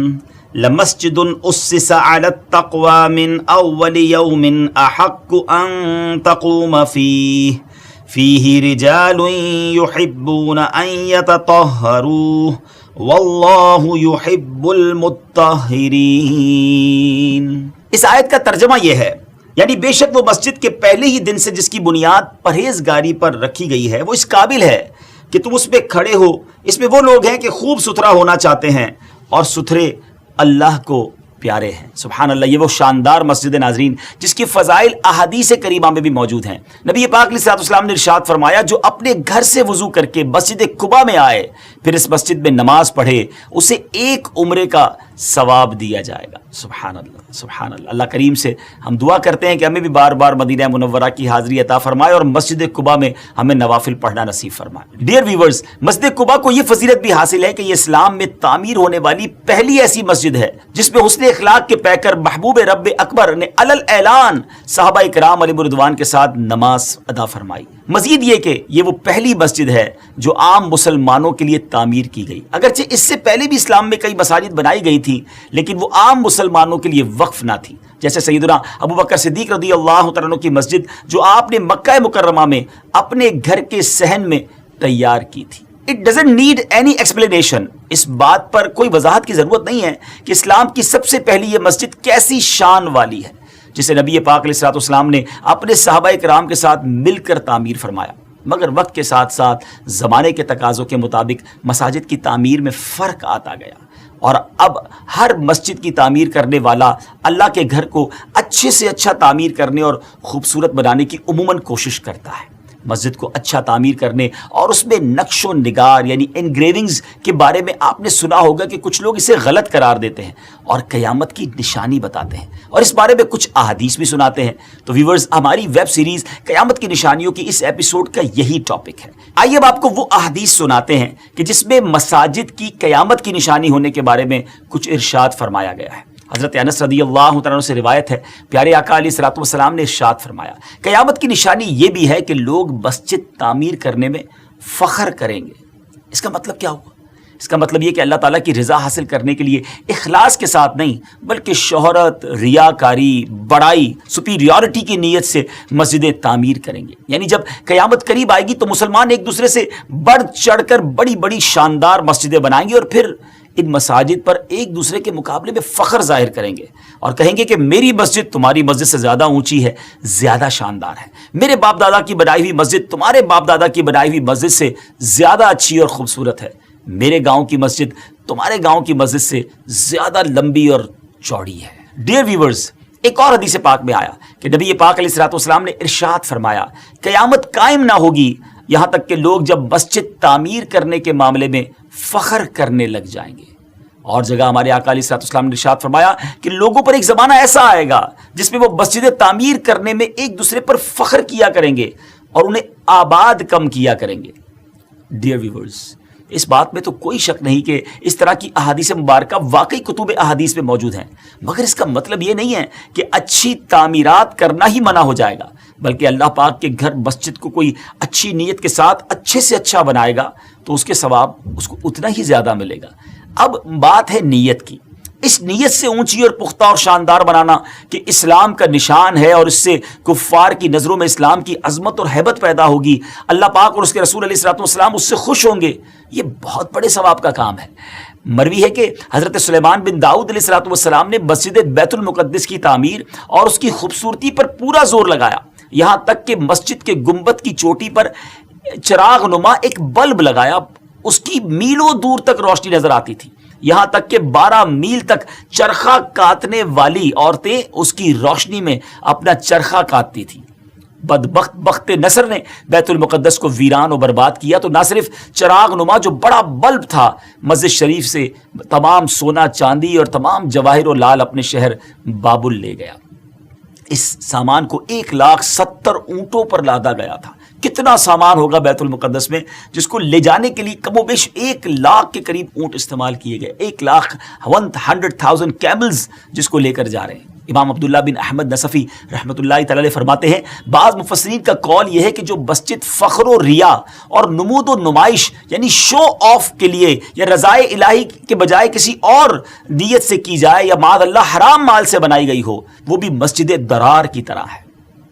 لمسجد اسس على التقوى من اول يوم احق ان تقوم فيه رجال يحبون ان يتطهروا والله يحب المطهرين۔ اس آیت کا ترجمہ یہ ہے، یعنی بے شک وہ مسجد کے پہلے ہی دن سے جس کی بنیاد پرہیزگاری پر رکھی گئی ہے، وہ اس قابل ہے کہ تم اس پہ کھڑے ہو۔ اس میں وہ لوگ ہیں کہ خوب ستھرا ہونا چاہتے ہیں اور ستھرے اللہ کو پیارے ہیں۔ سبحان اللہ، یہ وہ شاندار مسجد ناظرین جس کی فضائل احادیث کریمہ میں بھی موجود ہیں۔ نبی پاک علیہ الصلوۃ والسلام نے ارشاد فرمایا، جو اپنے گھر سے وضو کر کے مسجد قباء میں آئے پھر اس مسجد میں نماز پڑھے، اسے ایک عمرے کا ثواب دیا جائے گا۔ سبحان اللہ، سبحان اللہ۔ اللہ کریم سے ہم دعا کرتے ہیں کہ ہمیں بھی بار بار مدینہ منورہ کی حاضری عطا فرمائے اور مسجد قباء میں ہمیں نوافل پڑھنا نصیب فرمائے۔ ڈیئر ویورز، مسجد قباء کو یہ فضیلت بھی حاصل ہے کہ یہ اسلام میں تعمیر ہونے والی پہلی ایسی مسجد ہے جس میں حسن اخلاق کے پیکر محبوب رب اکبر نے علل اعلان صحابہ کرام علیہم الرضوان کے ساتھ نماز ادا فرمائی۔ مزید یہ کہ یہ وہ پہلی مسجد ہے جو عام مسلمانوں کے لیے تعمیر کی گئی، اگرچہ اس سے پہلے بھی اسلام میں کئی مساجد بنائی گئی تھی لیکن وہ عام مسلمانوں کے لیے وقف نہ تھی، جیسے سیدنا ابو بکر صدیق رضی اللہ تعالیٰ عنہ کی مسجد جو آپ نے مکہ مکرمہ میں اپنے گھر کے صحن میں تیار کی تھی۔ It doesn't need any explanation، اس بات پر کوئی وضاحت کی ضرورت نہیں ہے کہ اسلام کی سب سے پہلی یہ مسجد کیسی شان والی ہے جسے نبی پاک علیہ الصلوۃ والسلام نے اپنے صحابہ کرام کے ساتھ مل کر تعمیر فرمایا۔ مگر وقت کے ساتھ ساتھ زمانے کے تقاضوں کے مطابق مساجد کی تعمیر میں فرق آتا گیا، اور اب ہر مسجد کی تعمیر کرنے والا اللہ کے گھر کو اچھے سے اچھا تعمیر کرنے اور خوبصورت بنانے کی عموماً کوشش کرتا ہے۔ مسجد کو اچھا تعمیر کرنے اور اس میں نقش و نگار یعنی انگریونگز کے بارے میں آپ نے سنا ہوگا کہ کچھ لوگ اسے غلط قرار دیتے ہیں اور قیامت کی نشانی بتاتے ہیں، اور اس بارے میں کچھ احادیث بھی سناتے ہیں۔ تو ویورز، ہماری ویب سیریز قیامت کی نشانیوں کی اس ایپیسوڈ کا یہی ٹاپک ہے۔ آئیے اب آپ کو وہ احادیث سناتے ہیں کہ جس میں مساجد کی قیامت کی نشانی ہونے کے بارے میں کچھ ارشاد فرمایا گیا ہے۔ حضرت انس رضی اللہ تعالیٰ عنہ سے روایت ہے، پیارے آقا علیہ الصلوۃ والسلام نے ارشاد فرمایا، قیامت کی نشانی یہ بھی ہے کہ لوگ مسجد تعمیر کرنے میں فخر کریں گے۔ اس کا مطلب کیا ہوا؟ اس کا مطلب یہ کہ اللہ تعالیٰ کی رضا حاصل کرنے کے لیے اخلاص کے ساتھ نہیں بلکہ شہرت، ریاکاری، بڑائی، سپیریورٹی کی نیت سے مسجدیں تعمیر کریں گے۔ یعنی جب قیامت قریب آئے گی تو مسلمان ایک دوسرے سے بڑھ چڑھ کر بڑی بڑی شاندار مسجدیں بنائیں گے اور پھر ان مساجد پر ایک دوسرے کے مقابلے میں فخر ظاہر کریں گے اور کہیں گے کہ میری مسجد تمہاری مسجد سے زیادہ اونچی ہے، زیادہ شاندار ہے، میرے باپ دادا کی بنائی ہوئی مسجد تمہارے باپ دادا کی بنائی ہوئی مسجد سے زیادہ اچھی اور خوبصورت ہے، میرے گاؤں کی مسجد تمہارے گاؤں کی مسجد سے زیادہ لمبی اور چوڑی ہے۔ ڈیئر ویورز، ایک اور حدیث پاک میں آیا کہ نبی پاک علیہ الصلوۃ والسلام نے ارشاد فرمایا، قیامت قائم نہ ہوگی یہاں تک کہ لوگ جب مسجد تعمیر کرنے کے معاملے میں فخر کرنے لگ جائیں گے۔ اور جگہ ہمارے آقا علیہ الصلوۃ والسلام نے ارشاد فرمایا کہ لوگوں پر ایک زمانہ ایسا آئے گا جس میں وہ مسجدیں تعمیر کرنے میں ایک دوسرے پر فخر کیا کریں گے اور انہیں آباد کم کیا کریں گے۔ ڈیئر ویورز، اس بات میں تو کوئی شک نہیں کہ اس طرح کی احادیث مبارکہ واقعی کتب احادیث میں موجود ہیں، مگر اس کا مطلب یہ نہیں ہے کہ اچھی تعمیرات کرنا ہی منع ہو جائے گا، بلکہ اللہ پاک کے گھر مسجد کو کوئی اچھی نیت کے ساتھ اچھے سے اچھا بنائے گا تو اس کے ثواب اس کو اتنا ہی زیادہ ملے گا۔ اب بات ہے نیت کی، اس نیت سے اونچی اور پختہ اور شاندار بنانا کہ اسلام کا نشان ہے اور اس سے کفار کی نظروں میں اسلام کی عظمت اور ہیبت پیدا ہوگی، اللہ پاک اور اس کے رسول علیہ الصلوۃ والسلام اس سے خوش ہوں گے، یہ بہت بڑے ثواب کا کام ہے۔ مروی ہے کہ حضرت سلیمان بن داؤد علیہ الصلوۃ والسلام نے مسجد بیت المقدس کی تعمیر اور اس کی خوبصورتی پر پورا زور لگایا، یہاں تک کہ مسجد کے گنبد کی چوٹی پر چراغ نما ایک بلب لگایا، اس کی میلوں دور تک روشنی نظر آتی تھی، یہاں تک کہ 12 میل تک چرخہ کاٹنے والی عورتیں اس کی روشنی میں اپنا چرخہ کاٹتی تھیں۔ بدبخت بخت نصر نے بیت المقدس کو ویران و برباد کیا تو نہ صرف چراغ نما جو بڑا بلب تھا مسجد شریف سے تمام سونا چاندی اور تمام جواہر و لال اپنے شہر بابل لے گیا، اس سامان کو 1,70,000 اونٹوں پر لادا گیا تھا۔ کتنا سامان ہوگا بیت المقدس میں جس کو لے جانے کے لیے کم و بیش 1,00,000 کے قریب اونٹ استعمال کیے گئے، 1,100,000 کیملز جس کو لے کر جا رہے ہیں۔ امام عبداللہ بن احمد نصفی رحمۃ اللہ تعالی علیہ فرماتے ہیں بعض مفسرین کا قول یہ ہے کہ جو مسجد فخر و ریا اور نمود و نمائش یعنی شو آف کے لیے یا رضائے الہی کے بجائے کسی اور نیت سے کی جائے یا معاذ اللہ حرام مال سے بنائی گئی ہو، وہ بھی مسجد درار کی طرح ہے،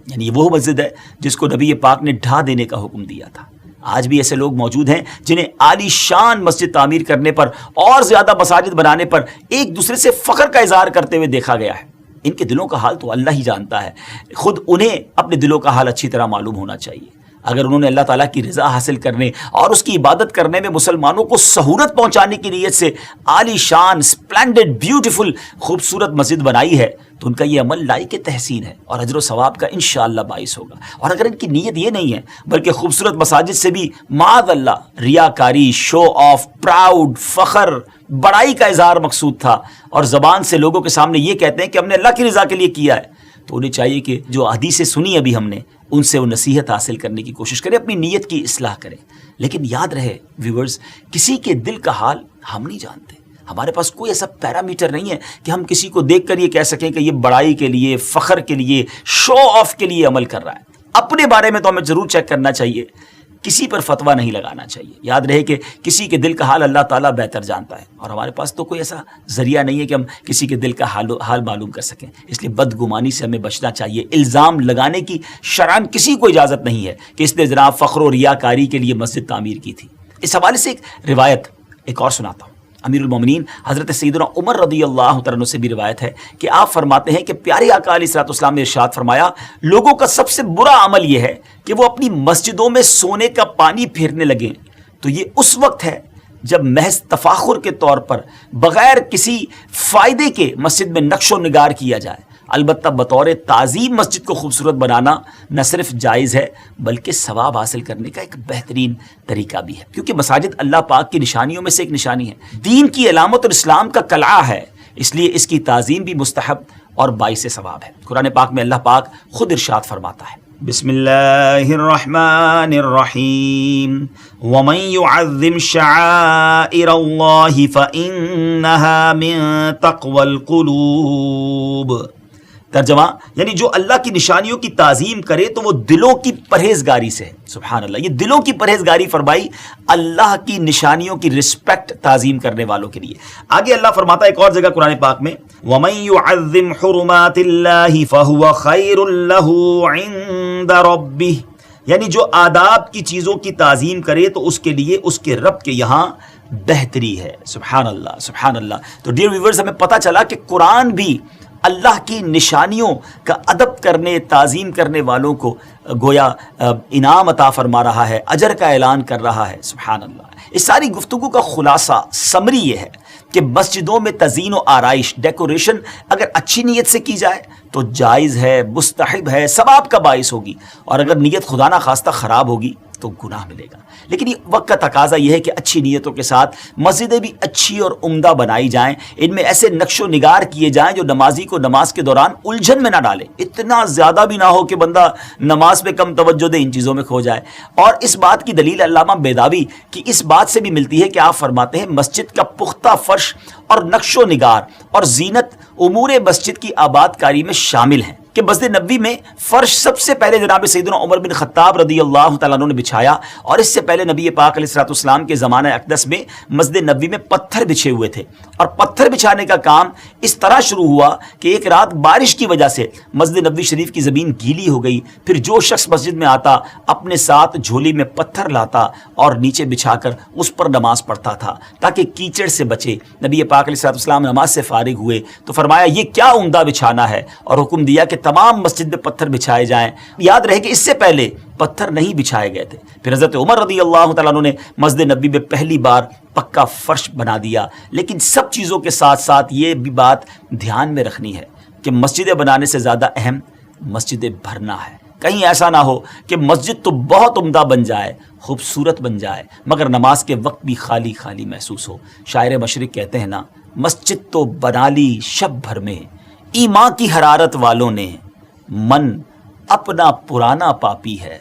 یعنی وہ مسجد ہے جس کو نبی پاک نے ڈھا دینے کا حکم دیا تھا۔ آج بھی ایسے لوگ موجود ہیں جنہیں عالی شان مسجد تعمیر کرنے پر اور زیادہ مساجد بنانے پر ایک دوسرے سے فخر کا اظہار کرتے ہوئے دیکھا گیا ہے۔ ان کے دلوں کا حال تو اللہ ہی جانتا ہے، خود انہیں اپنے دلوں کا حال اچھی طرح معلوم ہونا چاہیے۔ اگر انہوں نے اللہ تعالیٰ کی رضا حاصل کرنے اور اس کی عبادت کرنے میں مسلمانوں کو سہولت پہنچانے کی نیت سے عالی شان اسپلینڈڈ بیوٹیفل خوبصورت مسجد بنائی ہے تو ان کا یہ عمل لائق تحسین ہے اور اجر و ثواب کا انشاءاللہ باعث ہوگا۔ اور اگر ان کی نیت یہ نہیں ہے بلکہ خوبصورت مساجد سے بھی معاذ اللہ ریاکاری، شو آف، پراؤڈ، فخر، بڑائی کا اظہار مقصود تھا اور زبان سے لوگوں کے سامنے یہ کہتے ہیں کہ ہم نے اللہ کی رضا کے لیے کیا ہے، تو انہیں چاہیے کہ جو حدیثیں سنی ابھی ہم نے ان سے وہ نصیحت حاصل کرنے کی کوشش کریں، اپنی نیت کی اصلاح کریں۔ لیکن یاد رہے ویورز، کسی کے دل کا حال ہم نہیں جانتے، ہمارے پاس کوئی ایسا پیرامیٹر نہیں ہے کہ ہم کسی کو دیکھ کر یہ کہہ سکیں کہ یہ بڑائی کے لیے، فخر کے لیے، شو آف کے لیے عمل کر رہا ہے۔ اپنے بارے میں تو ہمیں ضرور چیک کرنا چاہیے، کسی پر فتویٰ نہیں لگانا چاہیے۔ یاد رہے کہ کسی کے دل کا حال اللہ تعالیٰ بہتر جانتا ہے اور ہمارے پاس تو کوئی ایسا ذریعہ نہیں ہے کہ ہم کسی کے دل کا حال معلوم کر سکیں، اس لیے بدگمانی سے ہمیں بچنا چاہیے۔ الزام لگانے کی شرعاً کسی کو اجازت نہیں ہے کہ اس نے جناب فخر و ریاکاری کے لیے مسجد تعمیر کی تھی۔ اس حوالے سے ایک روایت ایک اور سناتا ہوں۔ امیر المومنین حضرت سیدنا عمر رضی اللہ عنہ سے بھی روایت ہے کہ آپ فرماتے ہیں کہ پیارے آقا علیہ الصلوۃ والسلام نے ارشاد فرمایا، لوگوں کا سب سے برا عمل یہ ہے کہ وہ اپنی مسجدوں میں سونے کا پانی پھیرنے لگیں، تو یہ اس وقت ہے جب محض تفاخر کے طور پر بغیر کسی فائدے کے مسجد میں نقش و نگار کیا جائے۔ البتہ بطور تعظیم مسجد کو خوبصورت بنانا نہ صرف جائز ہے بلکہ ثواب حاصل کرنے کا ایک بہترین طریقہ بھی ہے، کیونکہ مساجد اللہ پاک کی نشانیوں میں سے ایک نشانی ہے، دین کی علامت اور اسلام کا قلعہ ہے، اس لیے اس کی تعظیم بھی مستحب اور باعث ثواب ہے۔ قرآن پاک میں اللہ پاک خود ارشاد فرماتا ہے، بسم اللہ الرحمن الرحیم ومن يعظم شعائر اللہ فإنها من تقوى القلوب۔ ترجمہ یعنی جو اللہ کی نشانیوں کی تعظیم کرے تو وہ دلوں کی پرہیزگاری سے ہے۔ سبحان اللہ، یہ دلوں کی پرہیزگاری فرمائی، اللہ کی نشانیوں کی رسپیکٹ تعظیم کرنے والوں کے لیے۔ آگے اللہ فرماتا ہے ایک اور جگہ قرآن پاک میں، وَمَن يُعَظِّمْ حُرُمَاتِ اللَّهِ فَهُوَ خَيْرٌ لَهُ عِندَ رَبِّهِ، یعنی جو آداب کی چیزوں کی تعظیم کرے تو اس کے لیے اس کے رب کے یہاں بہتری ہے۔ سبحان اللہ، سبحان اللہ۔ تو ڈیئر ویورز، ہمیں پتہ چلا کہ قرآن بھی اللہ کی نشانیوں کا ادب کرنے، تعظیم کرنے والوں کو گویا انعام عطا فرما رہا ہے، اجر کا اعلان کر رہا ہے۔ سبحان اللہ۔ اس ساری گفتگو کا خلاصہ سمری یہ ہے کہ مسجدوں میں تزئین و آرائش، ڈیکوریشن اگر اچھی نیت سے کی جائے تو جائز ہے، مستحب ہے، ثواب کا باعث ہوگی، اور اگر نیت خدا نخواستہ خراب ہوگی تو گناہ ملے گا. لیکن یہ وقت کا تقاضا یہ ہے کہ اچھی نیتوں کے ساتھ مسجدیں بھی اچھی اور عمدہ بنائی جائیں, ان میں ایسے نقش و نگار کیے جائیں جو نمازی کو نماز کے دوران الجھن میں نہ ڈالے, اتنا زیادہ بھی نہ ہو کہ بندہ نماز پہ کم توجہ دے, ان چیزوں میں کھو جائے. اور اس بات کی دلیل علامہ بیضاوی کی اس بات سے بھی ملتی ہے کہ آپ فرماتے ہیں مسجد کا پختہ فرش اور نقش و نگار اور زینت امور مسجد کی آباد کاری میں شامل ہیں کہ مسجد نبوی میں فرش سب سے پہلے جناب سیدنا عمر بن خطاب رضی اللہ تعالیٰ عنہ نے بچھایا, اور اس سے پہلے نبی پاک علیہ الصلوۃ والسلام کے زمانہ اقدس میں مسجد نبوی میں پتھر بچھے ہوئے تھے, اور پتھر بچھانے کا کام اس طرح شروع ہوا کہ ایک رات بارش کی وجہ سے مسجد نبوی شریف کی زمین گیلی ہو گئی. پھر جو شخص مسجد میں آتا اپنے ساتھ جھولی میں پتھر لاتا اور نیچے بچھا کر اس پر نماز پڑھتا تھا تاکہ کیچڑ سے بچے. نبی پاک علیہ الصلوۃ والسلام نماز سے فارغ ہوئے تو فرمایا یہ کیا عمدہ بچھانا ہے, اور حکم دیا کہ تمام مسجد میں پتھر بچھائے جائیں. یاد رہے کہ اس سے پہلے پتھر نہیں بچھائے گئے تھے. پھر حضرت عمر رضی اللہ تعالیٰ عنہ نے مسجد نبوی میں پہلی بار پکا فرش بنا دیا. لیکن سب چیزوں کے ساتھ ساتھ یہ بھی بات دھیان میں رکھنی ہے کہ مسجدیں بنانے سے زیادہ اہم مسجدیں بھرنا ہے. کہیں ایسا نہ ہو کہ مسجد تو بہت عمدہ بن جائے, خوبصورت بن جائے, مگر نماز کے وقت بھی خالی خالی محسوس ہو. شاعر مشرق کہتے ہیں نا, مسجد تو بنا لی شب بھر میں ایمان کی حرارت والوں نے, من اپنا پرانا پاپی ہے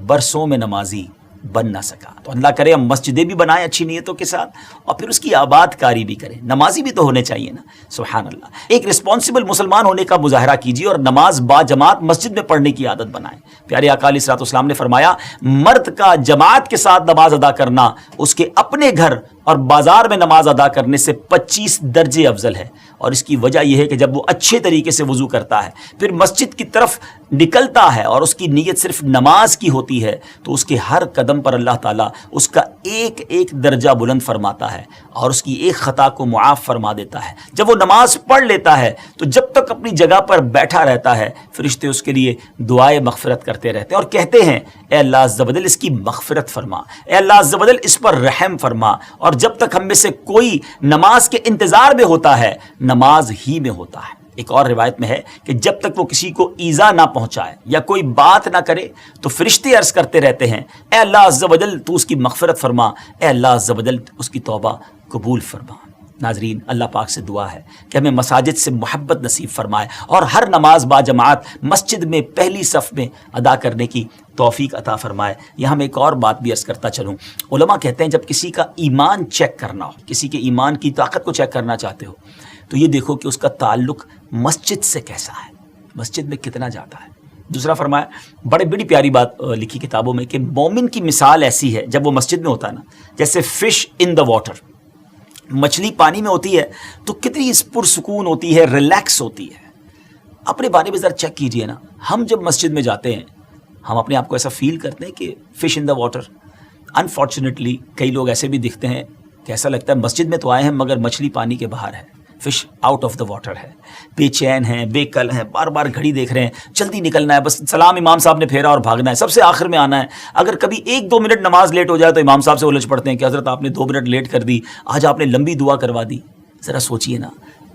برسوں میں نمازی بن نہ سکا. تو اللہ کرے ہم مسجدیں بھی بنائیں اچھی نیتوں کے ساتھ, اور پھر اس کی آباد کاری بھی کریں. نمازی بھی تو ہونے چاہیے نا. سبحان اللہ. ایک رسپانسبل مسلمان ہونے کا مظاہرہ کیجیے اور نماز با جماعت مسجد میں پڑھنے کی عادت بنائیں. پیارے آقا علیہ الصلوۃ والسلام نے فرمایا مرد کا جماعت کے ساتھ نماز ادا کرنا اس کے اپنے گھر اور بازار میں نماز ادا کرنے سے 25 درجے افضل ہے. اور اس کی وجہ یہ ہے کہ جب وہ اچھے طریقے سے وضو کرتا ہے پھر مسجد کی طرف نکلتا ہے اور اس کی نیت صرف نماز کی ہوتی ہے تو اس کے ہر قدم پر اللہ تعالیٰ اس کا ایک ایک درجہ بلند فرماتا ہے اور اس کی ایک خطا کو معاف فرما دیتا ہے. جب وہ نماز پڑھ لیتا ہے تو جب تک اپنی جگہ پر بیٹھا رہتا ہے فرشتے اس کے لیے دعائے مغفرت کرتے رہتے ہیں اور کہتے ہیں اے اللہ عز و جل اس کی مغفرت فرما, اے اللہ عز و جل اس پر رحم فرما. اور جب تک ہم میں سے کوئی نماز کے انتظار میں ہوتا ہے نماز ہی میں ہوتا ہے. ایک اور روایت میں ہے کہ جب تک وہ کسی کو ایذا نہ پہنچائے یا کوئی بات نہ کرے تو فرشتے عرض کرتے رہتے ہیں اے اللہ عز و جل تو اس کی مغفرت فرما, اے اللہ عز و جل اس کی توبہ قبول فرما. ناظرین, اللہ پاک سے دعا ہے کہ ہمیں مساجد سے محبت نصیب فرمائے اور ہر نماز با جماعت مسجد میں پہلی صف میں ادا کرنے کی توفیق عطا فرمائے. یہاں میں ایک اور بات بھی عرض کرتا چلوں. علماء کہتے ہیں جب کسی کا ایمان چیک کرنا ہو, کسی کے ایمان کی طاقت کو چیک کرنا چاہتے ہو تو یہ دیکھو کہ اس کا تعلق مسجد سے کیسا ہے, مسجد میں کتنا جاتا ہے. دوسرا فرمایا بڑی پیاری بات لکھی کتابوں میں کہ مومن کی مثال ایسی ہے جب وہ مسجد میں ہوتا ہے نا جیسے فش ان دا واٹر. مچھلی پانی میں ہوتی ہے تو کتنی پرسکون ہوتی ہے, ریلیکس ہوتی ہے. اپنے بارے میں ذرا چیک کیجئے نا, ہم جب مسجد میں جاتے ہیں ہم اپنے آپ کو ایسا فیل کرتے ہیں کہ fish in the water. Unfortunately کئی لوگ ایسے بھی دکھتے ہیں کہ ایسا لگتا ہے مسجد میں تو آئے ہیں مگر مچھلی پانی کے باہر ہے, fish out of the water ہے, بے چین ہیں, بے کل ہیں, بار بار گھڑی دیکھ رہے ہیں, جلدی نکلنا ہے, بس سلام امام صاحب نے پھیرا اور بھاگنا ہے, سب سے آخر میں آنا ہے. اگر کبھی 1-2 منٹ نماز لیٹ ہو جائے تو امام صاحب سے الجھ پڑتے ہیں کہ حضرت آپ نے 2 منٹ لیٹ کر دی, آج آپ نے لمبی دعا کروا دی. ذرا سوچئے نا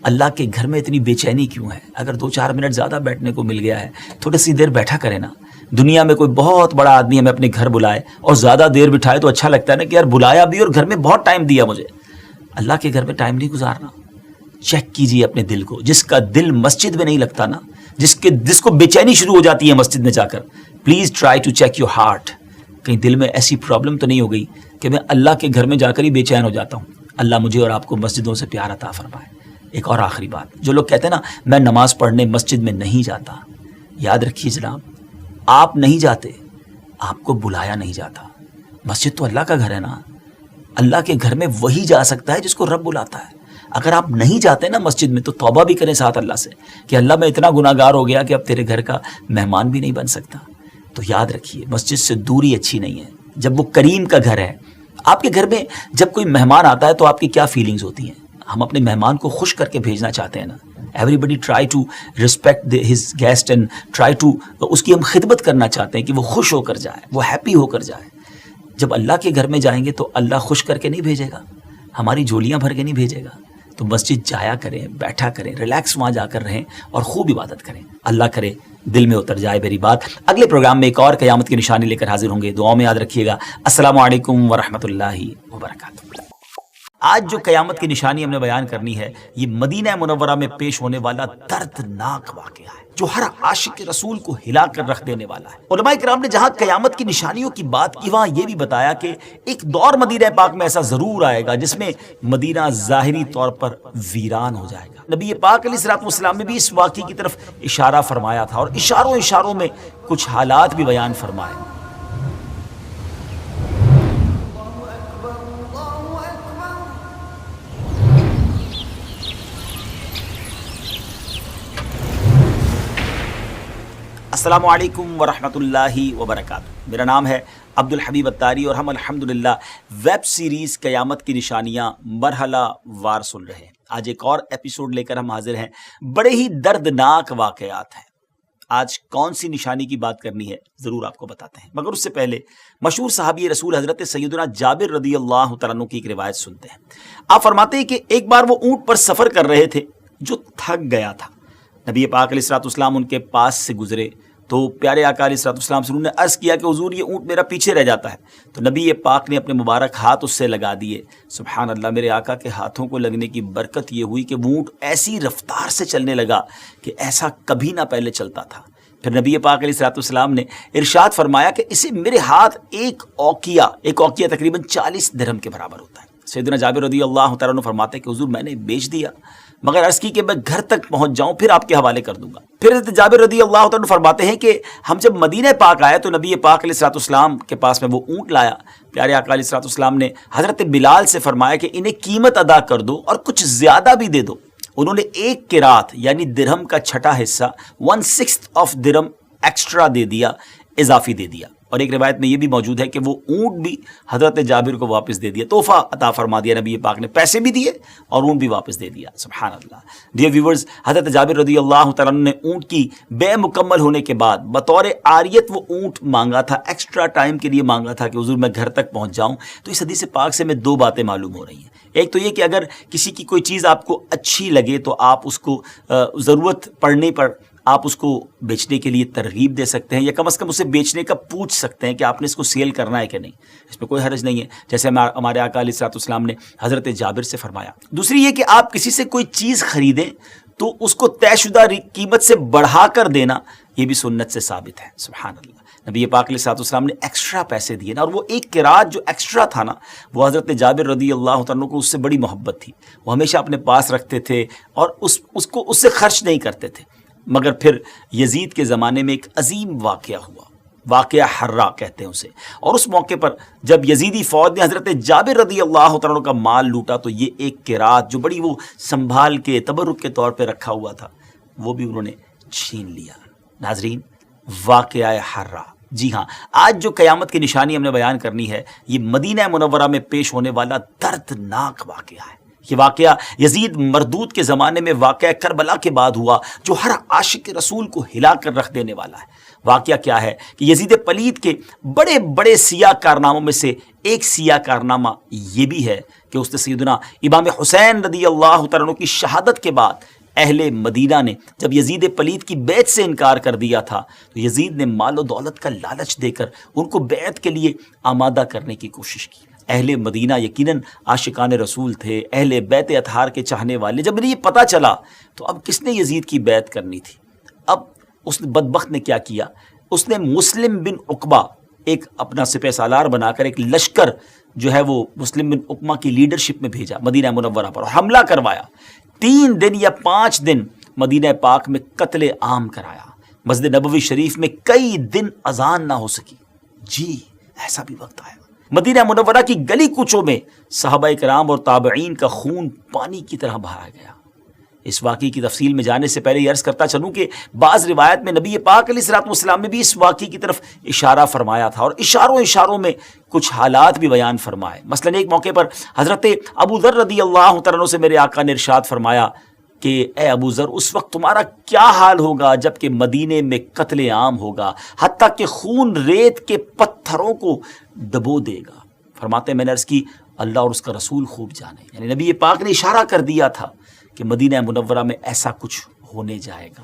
اللہ کے گھر میں اتنی بے چینی کیوں ہے؟ اگر 2-4 منٹ زیادہ بیٹھنے کو مل گیا ہے تھوڑی سی دیر بیٹھا کرے نا. دنیا میں کوئی بہت بڑا آدمی ہمیں اپنے گھر بلائے اور زیادہ دیر بٹھائے تو اچھا لگتا ہے نا کہ یار بلایا بھی اور گھر میں بہت ٹائم دیا مجھے. اللہ کے گھر میں ٹائم نہیں گزارنا. چیک کیجئے اپنے دل کو. جس کا دل مسجد میں نہیں لگتا نا, جس کو بے چینی شروع ہو جاتی ہے مسجد میں جا کر, please try to check your heart. کہیں دل میں ایسی پرابلم تو نہیں ہو گئی کہ میں اللہ کے گھر میں جا کر ہی بے چین ہو جاتا ہوں. اللہ مجھے اور آپ کو مسجدوں سے پیار عطا فرمائے. ایک اور آخری بات, جو لوگ کہتے ہیں نا میں نماز پڑھنے مسجد میں نہیں جاتا, یاد رکھیے جناب آپ نہیں جاتے, آپ کو بلایا نہیں جاتا. مسجد تو اللہ کا گھر ہے نا. اللہ کے گھر میں وہی جا سکتا ہے جس کو رب بلاتا ہے. اگر آپ نہیں جاتے نا مسجد میں تو توبہ بھی کریں ساتھ اللہ سے کہ اللہ میں اتنا گناہ گار ہو گیا کہ اب تیرے گھر کا مہمان بھی نہیں بن سکتا. تو یاد رکھیے مسجد سے دوری اچھی نہیں ہے. جب وہ کریم کا گھر ہے, آپ کے گھر میں جب کوئی مہمان آتا ہے تو آپ کی کیا فیلنگز ہوتی ہیں؟ ہم اپنے مہمان کو خوش کر کے بھیجنا چاہتے ہیں نا. Every try to respect his guest and try to, اس کی ہم خدمت کرنا چاہتے ہیں کہ وہ خوش ہو کر جائے, وہ ہیپی ہو کر جائے. جب اللہ کے گھر میں جائیں گے تو اللہ خوش کر کے نہیں بھیجے گا, ہماری جھولیاں بھر کے نہیں بھیجے گا. تو مسجد جایا کریں, بیٹھا کریں, ریلیکس وہاں جا کر رہیں اور خوب عبادت کریں. اللہ کرے دل میں اتر جائے میری بات. اگلے پروگرام میں ایک اور قیامت کی نشانی لے کر حاضر ہوں گے. دعاؤں میں یاد رکھیے گا. السلام علیکم ورحمۃ اللہ وبرکاتہ. آج جو قیامت کی نشانی ہم نے بیان کرنی ہے یہ مدینہ منورہ میں پیش ہونے والا دردناک واقعہ ہے جو ہر عاشق رسول کو ہلا کر رکھ دینے والا ہے. علماء کرام نے جہاں قیامت کی نشانیوں کی بات کی وہاں یہ بھی بتایا کہ ایک دور مدینہ پاک میں ایسا ضرور آئے گا جس میں مدینہ ظاہری طور پر ویران ہو جائے گا. نبی پاک علیہ الصلوۃ والسلام نے بھی اس واقعے کی طرف اشارہ فرمایا تھا اور اشاروں میں کچھ حالات بھی بیان فرمائے. السلام علیکم ورحمۃ اللہ وبرکاتہ. میرا نام ہے عبد الحبیب اتاری اور ہم الحمدللہ ویب سیریز قیامت کی نشانیاں مرحلہ وار سن رہے ہیں. آج ایک اور ایپیسوڈ لے کر ہم حاضر ہیں. بڑے ہی دردناک واقعات ہیں. آج کون سی نشانی کی بات کرنی ہے ضرور آپ کو بتاتے ہیں, مگر اس سے پہلے مشہور صحابی رسول حضرت سیدنا جابر رضی اللہ تعالیٰ عنہ کی ایک روایت سنتے ہیں. آپ فرماتے ہیں کہ ایک بار وہ اونٹ پر سفر کر رہے تھے جو تھک گیا تھا. نبی پاک علیہ الصلوۃ والسلام ان کے پاس سے گزرے تو پیارے آقا علیہ الصلوۃ والسلام سے انہوں نے عرض کیا کہ حضور یہ اونٹ میرا پیچھے رہ جاتا ہے. تو نبی پاک نے اپنے مبارک ہاتھ اس سے لگا دیے. سبحان اللہ, میرے آقا کے ہاتھوں کو لگنے کی برکت یہ ہوئی کہ وہ اونٹ ایسی رفتار سے چلنے لگا کہ ایسا کبھی نہ پہلے چلتا تھا. پھر نبی پاک علیہ الصلوۃ والسلام نے ارشاد فرمایا کہ اسے میرے ہاتھ ایک اوقیہ تقریباً 40 درہم کے برابر ہوتا ہے. سیدنا جابر رضی اللہ تعالیٰ عنہ فرماتے ہیں کہ حضور میں نے بیچ دیا مگر عرض کی کہ میں گھر تک پہنچ جاؤں پھر آپ کے حوالے کر دوں گا. پھر حضرت جابر رضی اللہ تعالیٰ عنہ فرماتے ہیں کہ ہم جب مدینہ پاک آئے تو نبی پاک علیہ الصلوۃ والسلام کے پاس میں وہ اونٹ لایا. پیارے آقا علیہ الصلوۃ والسلام نے حضرت بلال سے فرمایا کہ انہیں قیمت ادا کر دو اور کچھ زیادہ بھی دے دو. انہوں نے ایک قرات یعنی درہم کا چھٹا حصہ 1/6 آف درہم ایکسٹرا دے دیا, اضافی دے دیا. اور ایک روایت میں یہ بھی موجود ہے کہ وہ اونٹ بھی حضرت جابر کو واپس دے دیا, تحفہ عطا فرما دیا نبی پاک نے, پیسے بھی دیے اور اونٹ بھی واپس دے دیا. سبحان اللہ. ڈیئر ویورز, حضرت جابر رضی اللہ تعالیٰ عنہ نے اونٹ کی بے مکمل ہونے کے بعد بطور عاریت وہ اونٹ مانگا تھا, ایکسٹرا ٹائم کے لیے مانگا تھا کہ حضور میں گھر تک پہنچ جاؤں. تو اس حدیث پاک سے میں 2 باتیں معلوم ہو رہی ہیں. ایک تو یہ کہ اگر کسی کی کوئی چیز آپ کو اچھی لگے تو آپ اس کو ضرورت پڑنے پر آپ اس کو بیچنے کے لیے ترغیب دے سکتے ہیں, یا کم از کم اسے بیچنے کا پوچھ سکتے ہیں کہ آپ نے اس کو سیل کرنا ہے کہ نہیں. اس میں کوئی حرج نہیں ہے, جیسے ہمارے آقا علیہ الصلوۃ والسلام نے حضرت جابر سے فرمایا. دوسری یہ کہ آپ کسی سے کوئی چیز خریدیں تو اس کو طے شدہ قیمت سے بڑھا کر دینا, یہ بھی سنت سے ثابت ہے. سبحان اللہ. نبی پاک علیہ الصلوۃ والسلام نے ایکسٹرا پیسے دیے نا, اور وہ ایک قرات جو ایکسٹرا تھا نا وہ حضرت جابر رضی اللہ عنہ کو اس سے بڑی محبت تھی. وہ ہمیشہ اپنے پاس رکھتے تھے اور اس سے خرچ نہیں کرتے تھے. مگر پھر یزید کے زمانے میں ایک عظیم واقعہ ہوا, واقعہ حرہ کہتے ہیں اسے. اور اس موقع پر جب یزیدی فوج نے حضرت جابر رضی اللہ تعالیٰ عنہ کا مال لوٹا تو یہ ایک قرات جو بڑی وہ سنبھال کے تبرک کے طور پہ رکھا ہوا تھا وہ بھی انہوں نے چھین لیا. ناظرین, واقعہ حرہ, جی ہاں, آج جو قیامت کی نشانی ہم نے بیان کرنی ہے یہ مدینہ منورہ میں پیش ہونے والا دردناک واقعہ ہے. یہ واقعہ یزید مردود کے زمانے میں واقعہ کربلا کے بعد ہوا جو ہر عاشق رسول کو ہلا کر رکھ دینے والا ہے. واقعہ کیا ہے کہ یزید پلید کے بڑے بڑے سیاہ کارناموں میں سے ایک سیاہ کارنامہ یہ بھی ہے کہ اس نے سیدنا امام حسین رضی اللہ تعالیٰ عنہ کی شہادت کے بعد اہل مدینہ نے جب یزید پلید کی بیعت سے انکار کر دیا تھا تو یزید نے مال و دولت کا لالچ دے کر ان کو بیعت کے لیے آمادہ کرنے کی کوشش کی. اہل مدینہ یقیناً عاشقان رسول تھے, اہل بیت اطہار کے چاہنے والے. جب انہیں یہ پتہ چلا تو اب کس نے یزید کی بیعت کرنی تھی. اب اس بدبخت نے کیا کیا, اس نے مسلم بن عقبہ ایک اپنا سپہ سالار بنا کر ایک لشکر جو ہے وہ مسلم بن عقبہ کی لیڈرشپ میں بھیجا مدینہ منورہ پر اور حملہ کروایا. 3 دن یا 5 دن مدینہ پاک میں قتل عام کرایا. مسجد نبوی شریف میں کئی دن اذان نہ ہو سکی. جی ایسا بھی وقت آیا. مدینہ منورہ کی گلی کوچوں میں صحابہ کرام اور تابعین کا خون پانی کی طرح بہایا گیا. اس واقعے کی تفصیل میں جانے سے پہلے یہ عرض کرتا چلوں کہ بعض روایت میں نبی پاک علیہ الصلوۃ والسلام نے بھی اس واقعے کی طرف اشارہ فرمایا تھا اور اشاروں میں کچھ حالات بھی بیان فرمائے. مثلا ایک موقع پر حضرت ابو ذر رضی اللہ تعالیٰ عنہ سے میرے آقا نے ارشاد فرمایا کہ اے ابو ذر, اس وقت تمہارا کیا حال ہوگا جب کہ مدینے میں قتل عام ہوگا, حتیٰ کہ خون ریت کے پتھروں کو ڈبو دے گا. فرماتے ہیں میں نے عرض کی اللہ اور اس کا رسول خوب جانے. یعنی نبی پاک نے اشارہ کر دیا تھا کہ مدینہ منورہ میں ایسا کچھ ہونے جائے گا.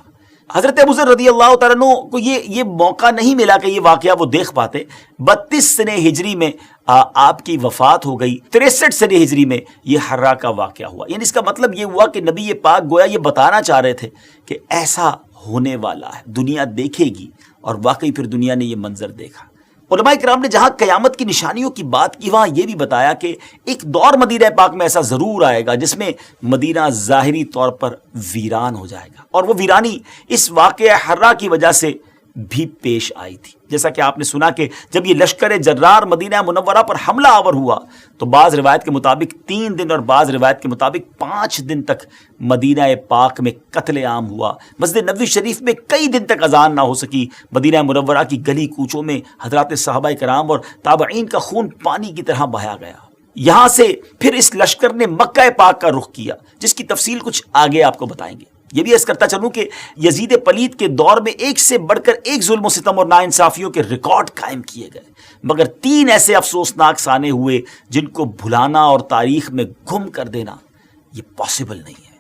حضرت ابو ذر رضی اللہ تعالیٰ عنہ کو یہ موقع نہیں ملا کہ یہ واقعہ وہ دیکھ پاتے. 32 سنہ ہجری میں آپ کی وفات ہو گئی. 63 سنہ ہجری میں یہ حرا کا واقعہ ہوا. یعنی اس کا مطلب یہ ہوا کہ نبی پاک گویا یہ بتانا چاہ رہے تھے کہ ایسا ہونے والا ہے, دنیا دیکھے گی. اور واقعی پھر دنیا نے یہ منظر دیکھا. علماء کرام نے جہاں قیامت کی نشانیوں کی بات کی وہاں یہ بھی بتایا کہ ایک دور مدینہ پاک میں ایسا ضرور آئے گا جس میں مدینہ ظاہری طور پر ویران ہو جائے گا, اور وہ ویرانی اس واقعہ حرا کی وجہ سے بھی پیش آئی تھی. جیسا کہ آپ نے سنا کہ جب یہ لشکر جرار مدینہ منورہ پر حملہ آور ہوا تو بعض روایت کے مطابق 3 دن اور بعض روایت کے مطابق 5 دن تک مدینہ پاک میں قتل عام ہوا. مسجد نبوی شریف میں کئی دن تک اذان نہ ہو سکی. مدینہ منورہ کی گلی کوچوں میں حضرات صحابہ کرام اور تابعین کا خون پانی کی طرح بہایا گیا. یہاں سے پھر اس لشکر نے مکہ پاک کا رخ کیا, جس کی تفصیل کچھ آگے آپ کو بتائیں گے. یہ بھی عرض کرتا چلوں کہ یزید پلید کے دور میں ایک سے بڑھ کر ایک ظلم و ستم اور ناانصافیوں کے ریکارڈ قائم کیے گئے, مگر 3 ایسے افسوسناک سانے ہوئے جن کو بھلانا اور تاریخ میں گم کر دینا یہ پاسبل نہیں ہے.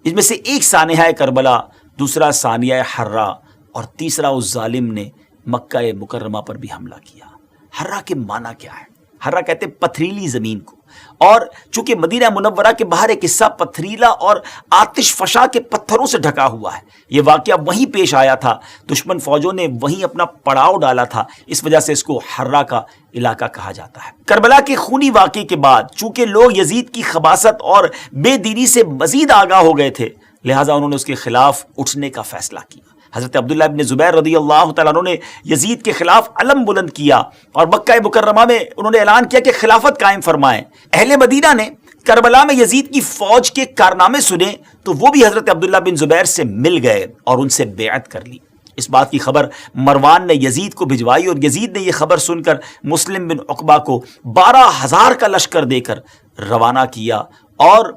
اس میں سے ایک سانحہ کربلا, دوسرا ثانیہ حرا, اور تیسرا اس ظالم نے مکہ مکرمہ پر بھی حملہ کیا. حرا کے معنی کیا ہے؟ حرا کہتے ہیں پتھریلی زمین کو, اور چونکہ مدینہ منورہ کے باہر ایک حصہ پتھریلا اور آتش فشاں کے پتھروں سے ڈھکا ہوا ہے. یہ واقعہ وہیں پیش آیا تھا, دشمن فوجوں نے وہیں اپنا پڑاؤ ڈالا تھا, اس وجہ سے اس کو حرا کا علاقہ کہا جاتا ہے. کربلا کے خونی واقعے کے بعد چونکہ لوگ یزید کی خباثت اور بے دینی سے مزید آگاہ ہو گئے تھے, لہٰذا انہوں نے اس کے خلاف اٹھنے کا فیصلہ کیا. حضرت عبداللہ ابن زبیر رضی اللہ تعالیٰ عنہ نے یزید کے خلاف علم بلند کیا اور مکہ مکرمہ میں انہوں نے اعلان کیا کہ خلافت قائم فرمائیں. اہل مدینہ نے کربلا میں یزید کی فوج کے کارنامے سنے تو وہ بھی حضرت عبداللہ بن زبیر سے مل گئے اور ان سے بیعت کر لی. اس بات کی خبر مروان نے یزید کو بھجوائی, اور یزید نے یہ خبر سن کر مسلم بن عقبہ کو 12,000 کا لشکر دے کر روانہ کیا اور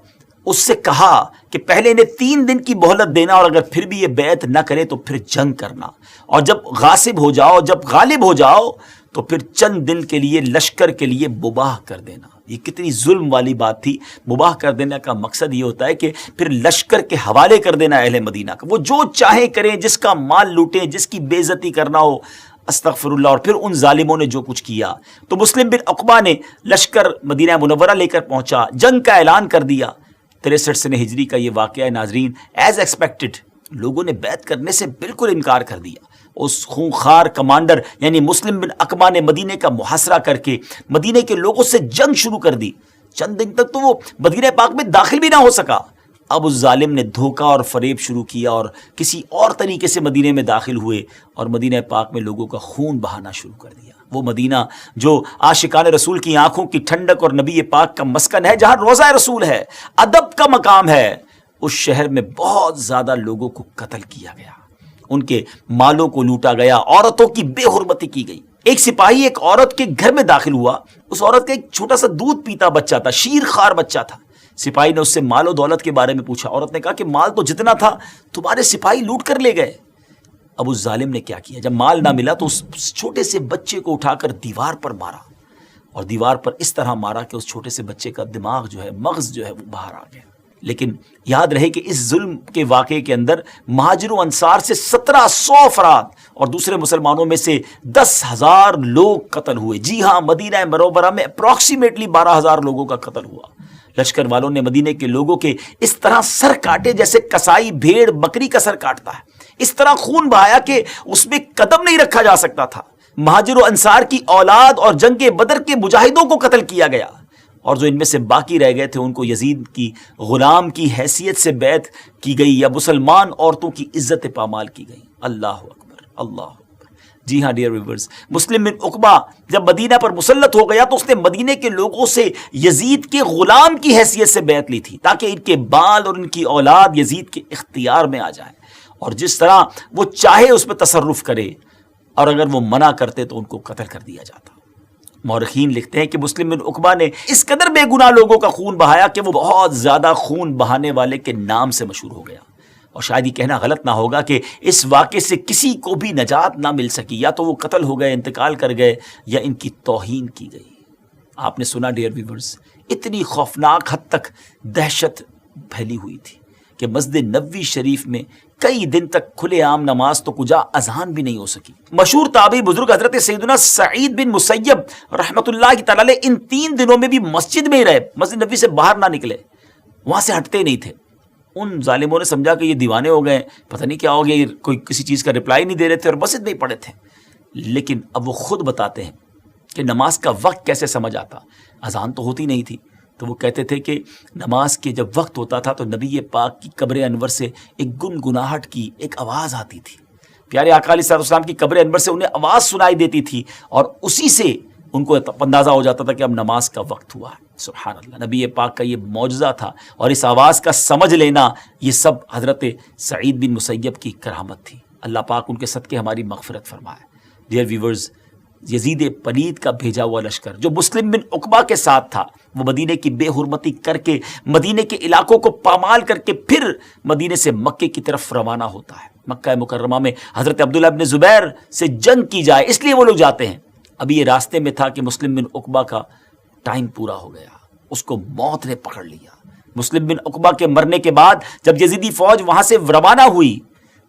اس سے کہا کہ پہلے انہیں 3 دن کی مہلت دینا, اور اگر پھر بھی یہ بیعت نہ کرے تو پھر جنگ کرنا, اور جب غاصب ہو جاؤ, جب غالب ہو جاؤ تو پھر چند دن کے لیے لشکر کے لیے مباح کر دینا. یہ کتنی ظلم والی بات تھی. مباح کر دینے کا مقصد یہ ہوتا ہے کہ پھر لشکر کے حوالے کر دینا اہل مدینہ کا, وہ جو چاہیں کریں, جس کا مال لوٹیں, جس کی بے عزتی کرنا ہو, استغفر اللہ. اور پھر ان ظالموں نے جو کچھ کیا تو مسلم بن عقبہ نے لشکر مدینہ منورہ لے کر پہنچا, جنگ کا اعلان کر دیا. 63 سنہ ہجری کا یہ واقعہ ناظرین ایز ایکسپیکٹڈ لوگوں نے بیعت کرنے سے بالکل انکار کر دیا. اس خونخوار کمانڈر یعنی مسلم بن عقبہ نے مدینے کا محاصرہ کر کے مدینے کے لوگوں سے جنگ شروع کر دی. چند دن تک تو وہ مدینہ پاک میں داخل بھی نہ ہو سکا. اب اس ظالم نے دھوکہ اور فریب شروع کیا اور کسی اور طریقے سے مدینے میں داخل ہوئے اور مدینہ پاک میں لوگوں کا خون بہانا شروع کر دیا. وہ مدینہ جو عاشقان رسول کی آنکھوں کی ٹھنڈک اور نبی پاک کا مسکن ہے, جہاں روضہ رسول ہے, ادب کا مقام ہے, اس شہر میں بہت زیادہ لوگوں کو قتل کیا گیا, ان کے مالوں کو لوٹا گیا, عورتوں کی بے حرمتی کی گئی. ایک سپاہی ایک عورت کے گھر میں داخل ہوا, اس عورت کا ایک چھوٹا سا دودھ پیتا بچہ تھا, شیر خوار بچہ تھا. سپاہی نے اس سے مال و دولت کے بارے میں پوچھا. عورت نے کہا کہ مال تو جتنا تھا تمہارے سپاہی لوٹ کر لے گئے. اب اس ظالم نے کیا کیا, جب مال نہ ملا تو اس چھوٹے سے بچے کو اٹھا کر دیوار پر مارا, اور دیوار پر اس طرح مارا کہ اس چھوٹے سے بچے کا دماغ جو ہے, مغز جو ہے وہ باہر آ گیا. لیکن یاد رہے کہ اس ظلم کے واقعے کے اندر مہاجر و انصار سے 1700 افراد اور دوسرے مسلمانوں میں سے 10,000 لوگ قتل ہوئے. جی ہاں, مدینہ منورہ میں اپروکسیمیٹلی 12,000 لوگوں کا قتل ہوا. لشکر والوں نے مدینے کے لوگوں کے اس طرح سر کاٹے جیسے کسائی بھیڑ بکری کا سر کاٹتا ہے. اس طرح خون بہایا کہ اس میں قدم نہیں رکھا جا سکتا تھا. مہاجر و انصار کی اولاد اور جنگ بدر کے مجاہدوں کو قتل کیا گیا, اور جو ان میں سے باقی رہ گئے تھے ان کو یزید کی غلام کی حیثیت سے بیعت کی گئی یا مسلمان عورتوں کی عزت پامال کی گئی. اللہ اکبر, اللہ اکبر. جی ہاں ڈیئر ویورز, مسلم بن عقبہ جب مدینہ پر مسلط ہو گیا تو اس نے مدینے کے لوگوں سے یزید کے غلام کی حیثیت سے بیعت لی تھی تاکہ ان کے بال اور ان کی اولاد یزید کے اختیار میں آ جائے, اور جس طرح وہ چاہے اس پہ تصرف کرے, اور اگر وہ منع کرتے تو ان کو قتل کر دیا جاتا. مورخین لکھتے ہیں کہ مسلم بن عقبہ نے اس قدر بے گناہ لوگوں کا خون بہایا کہ وہ بہت زیادہ خون بہانے والے کے نام سے مشہور ہو گیا. اور شاید یہ کہنا غلط نہ ہوگا کہ اس واقعے سے کسی کو بھی نجات نہ مل سکی, یا تو وہ قتل ہو گئے, انتقال کر گئے, یا ان کی توہین کی گئی. آپ نے سنا ڈیئر ویورز, اتنی خوفناک حد تک دہشت پھیلی ہوئی تھی کہ مسجد نبوی شریف میں کئی دن تک کھلے عام نماز تو کجا اذان بھی نہیں ہو سکی۔ مشہور تابعی بزرگ حضرت سیدنا سعید بن مسیب رحمۃ اللہ تعالی علیہ ان 3 دنوں میں بھی مسجد میں ہی رہے، مسجد نبوی سے باہر نہ نکلے، وہاں سے ہٹتے نہیں تھے۔ ان ظالموں نے سمجھا کہ یہ دیوانے ہو گئے، پتہ نہیں کیا ہو گیا، یہ کوئی کسی چیز کا رپلائی نہیں دے رہے تھے اور مسجد میں ہی پڑے تھے۔ لیکن اب وہ خود بتاتے ہیں کہ نماز کا وقت کیسے سمجھ آتا، اذان تو ہوتی نہیں تھی، تو وہ کہتے تھے کہ نماز کے جب وقت ہوتا تھا تو نبی پاک کی قبر انور سے ایک گنگناہٹ کی ایک آواز آتی تھی، پیارے آقا علیہ الصلوۃ والسلام کی قبر انور سے انہیں آواز سنائی دیتی تھی، اور اسی سے ان کو اندازہ ہو جاتا تھا کہ اب نماز کا وقت ہوا ہے۔ سبحان اللہ، نبی پاک کا یہ معجزہ تھا، اور اس آواز کا سمجھ لینا یہ سب حضرت سعید بن مسیب کی کرامت تھی۔ اللہ پاک ان کے صدقے ہماری مغفرت فرمائے۔ ڈیئر ویورز، یزید پلید کا بھیجا ہوا لشکر جو مسلم بن عقبہ کے ساتھ تھا، وہ مدینے کی بے حرمتی کر کے مدینے کے علاقوں کو پامال کر کے پھر مدینے سے مکے کی طرف روانہ ہوتا ہے۔ مکہ مکرمہ میں حضرت عبداللہ بن زبیر سے جنگ کی جائے، اس لیے وہ لوگ جاتے ہیں۔ ابھی یہ راستے میں تھا کہ مسلم بن عقبہ کا ٹائم پورا ہو گیا، اس کو موت نے پکڑ لیا۔ مسلم بن عقبہ کے مرنے کے بعد جب یزیدی فوج وہاں سے روانہ ہوئی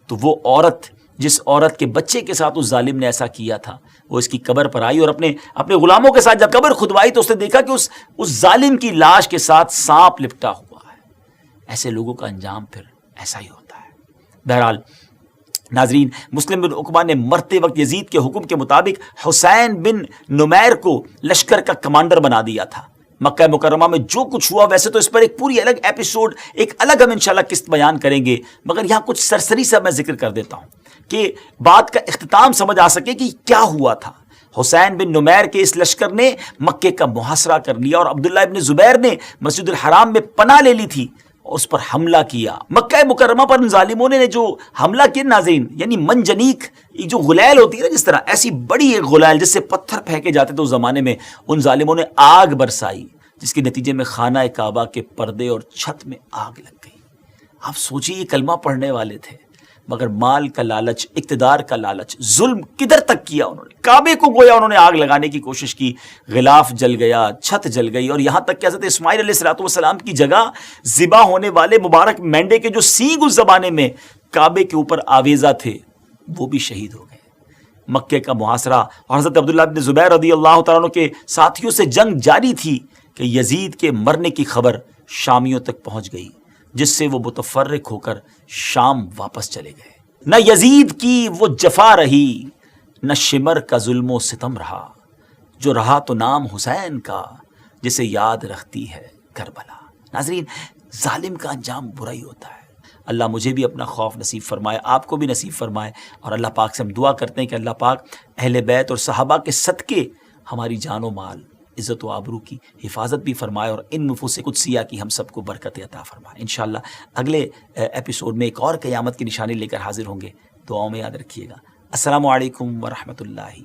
تو وہ عورت، جس عورت کے بچے کے ساتھ اس ظالم نے ایسا کیا تھا، وہ اس کی قبر پر آئی اور اپنے غلاموں کے ساتھ جب قبر کھدوائی تو اس نے دیکھا کہ اس ظالم کی لاش کے ساتھ سانپ لپٹا ہوا ہے۔ ایسے لوگوں کا انجام پھر ایسا ہی ہوتا ہے۔ بہرحال ناظرین، مسلم بن عقبہ نے مرتے وقت یزید کے حکم کے مطابق حسین بن نمیر کو لشکر کا کمانڈر بنا دیا تھا۔ مکہ مکرمہ میں جو کچھ ہوا، ویسے تو اس پر ایک پوری الگ ایپیسوڈ، ایک الگ ہم انشاءاللہ قسط بیان کریں گے، مگر یہاں کچھ سرسری سا میں ذکر کر دیتا ہوں کہ بات کا اختتام سمجھ آ سکے کہ کیا ہوا تھا۔ حسین بن نمیر کے اس لشکر نے مکے کا محاصرہ کر لیا، اور عبداللہ ابن زبیر نے مسجد الحرام میں پناہ لے لی تھی، اس پر حملہ کیا۔ مکہ مکرمہ پر ان ظالموں نے جو حملہ کیا ناظرین، یعنی منجنیق جو غلیل ہوتی ہے نا، جس طرح ایسی بڑی ایک غلیل جس سے پتھر پھینکے جاتے تھے اس زمانے میں، ان ظالموں نے آگ برسائی، جس کے نتیجے میں خانہ کعبہ کے پردے اور چھت میں آگ لگ گئی۔ آپ سوچیے، یہ کلمہ پڑھنے والے تھے، مگر مال کا لالچ، اقتدار کا لالچ، ظلم کدھر تک کیا انہوں نے، کعبے کو گویا انہوں نے آگ لگانے کی کوشش کی، غلاف جل گیا، چھت جل گئی، اور یہاں تک کہ حضرت اسماعیل علیہ السلام کی جگہ ذبح ہونے والے مبارک مینڈے کے جو سینگ اس زمانے میں کعبے کے اوپر آویزہ تھے، وہ بھی شہید ہو گئے۔ مکے کا محاصرہ اور حضرت عبداللہ بن زبیر رضی اللہ تعالیٰ عنہ کے ساتھیوں سے جنگ جاری تھی کہ یزید کے مرنے کی خبر شامیوں تک پہنچ گئی، جس سے وہ متفرق ہو کر شام واپس چلے گئے۔ نہ یزید کی وہ جفا رہی، نہ شمر کا ظلم و ستم رہا، جو رہا تو نام حسین کا، جسے یاد رکھتی ہے کربلا۔ ناظرین، ظالم کا انجام برا ہی ہوتا ہے۔ اللہ مجھے بھی اپنا خوف نصیب فرمائے، آپ کو بھی نصیب فرمائے، اور اللہ پاک سے ہم دعا کرتے ہیں کہ اللہ پاک اہل بیت اور صحابہ کے صدقے ہماری جان و مال، عزت و آبرو کی حفاظت بھی فرمائے، اور ان نفوس قدسیہ کی ہم سب کو برکت عطا فرمائے۔ انشاءاللہ اگلے ایپیسوڈ میں ایک اور قیامت کی نشانی لے کر حاضر ہوں گے، دعاؤں میں یاد رکھیے گا۔ السلام علیکم ورحمۃ اللہ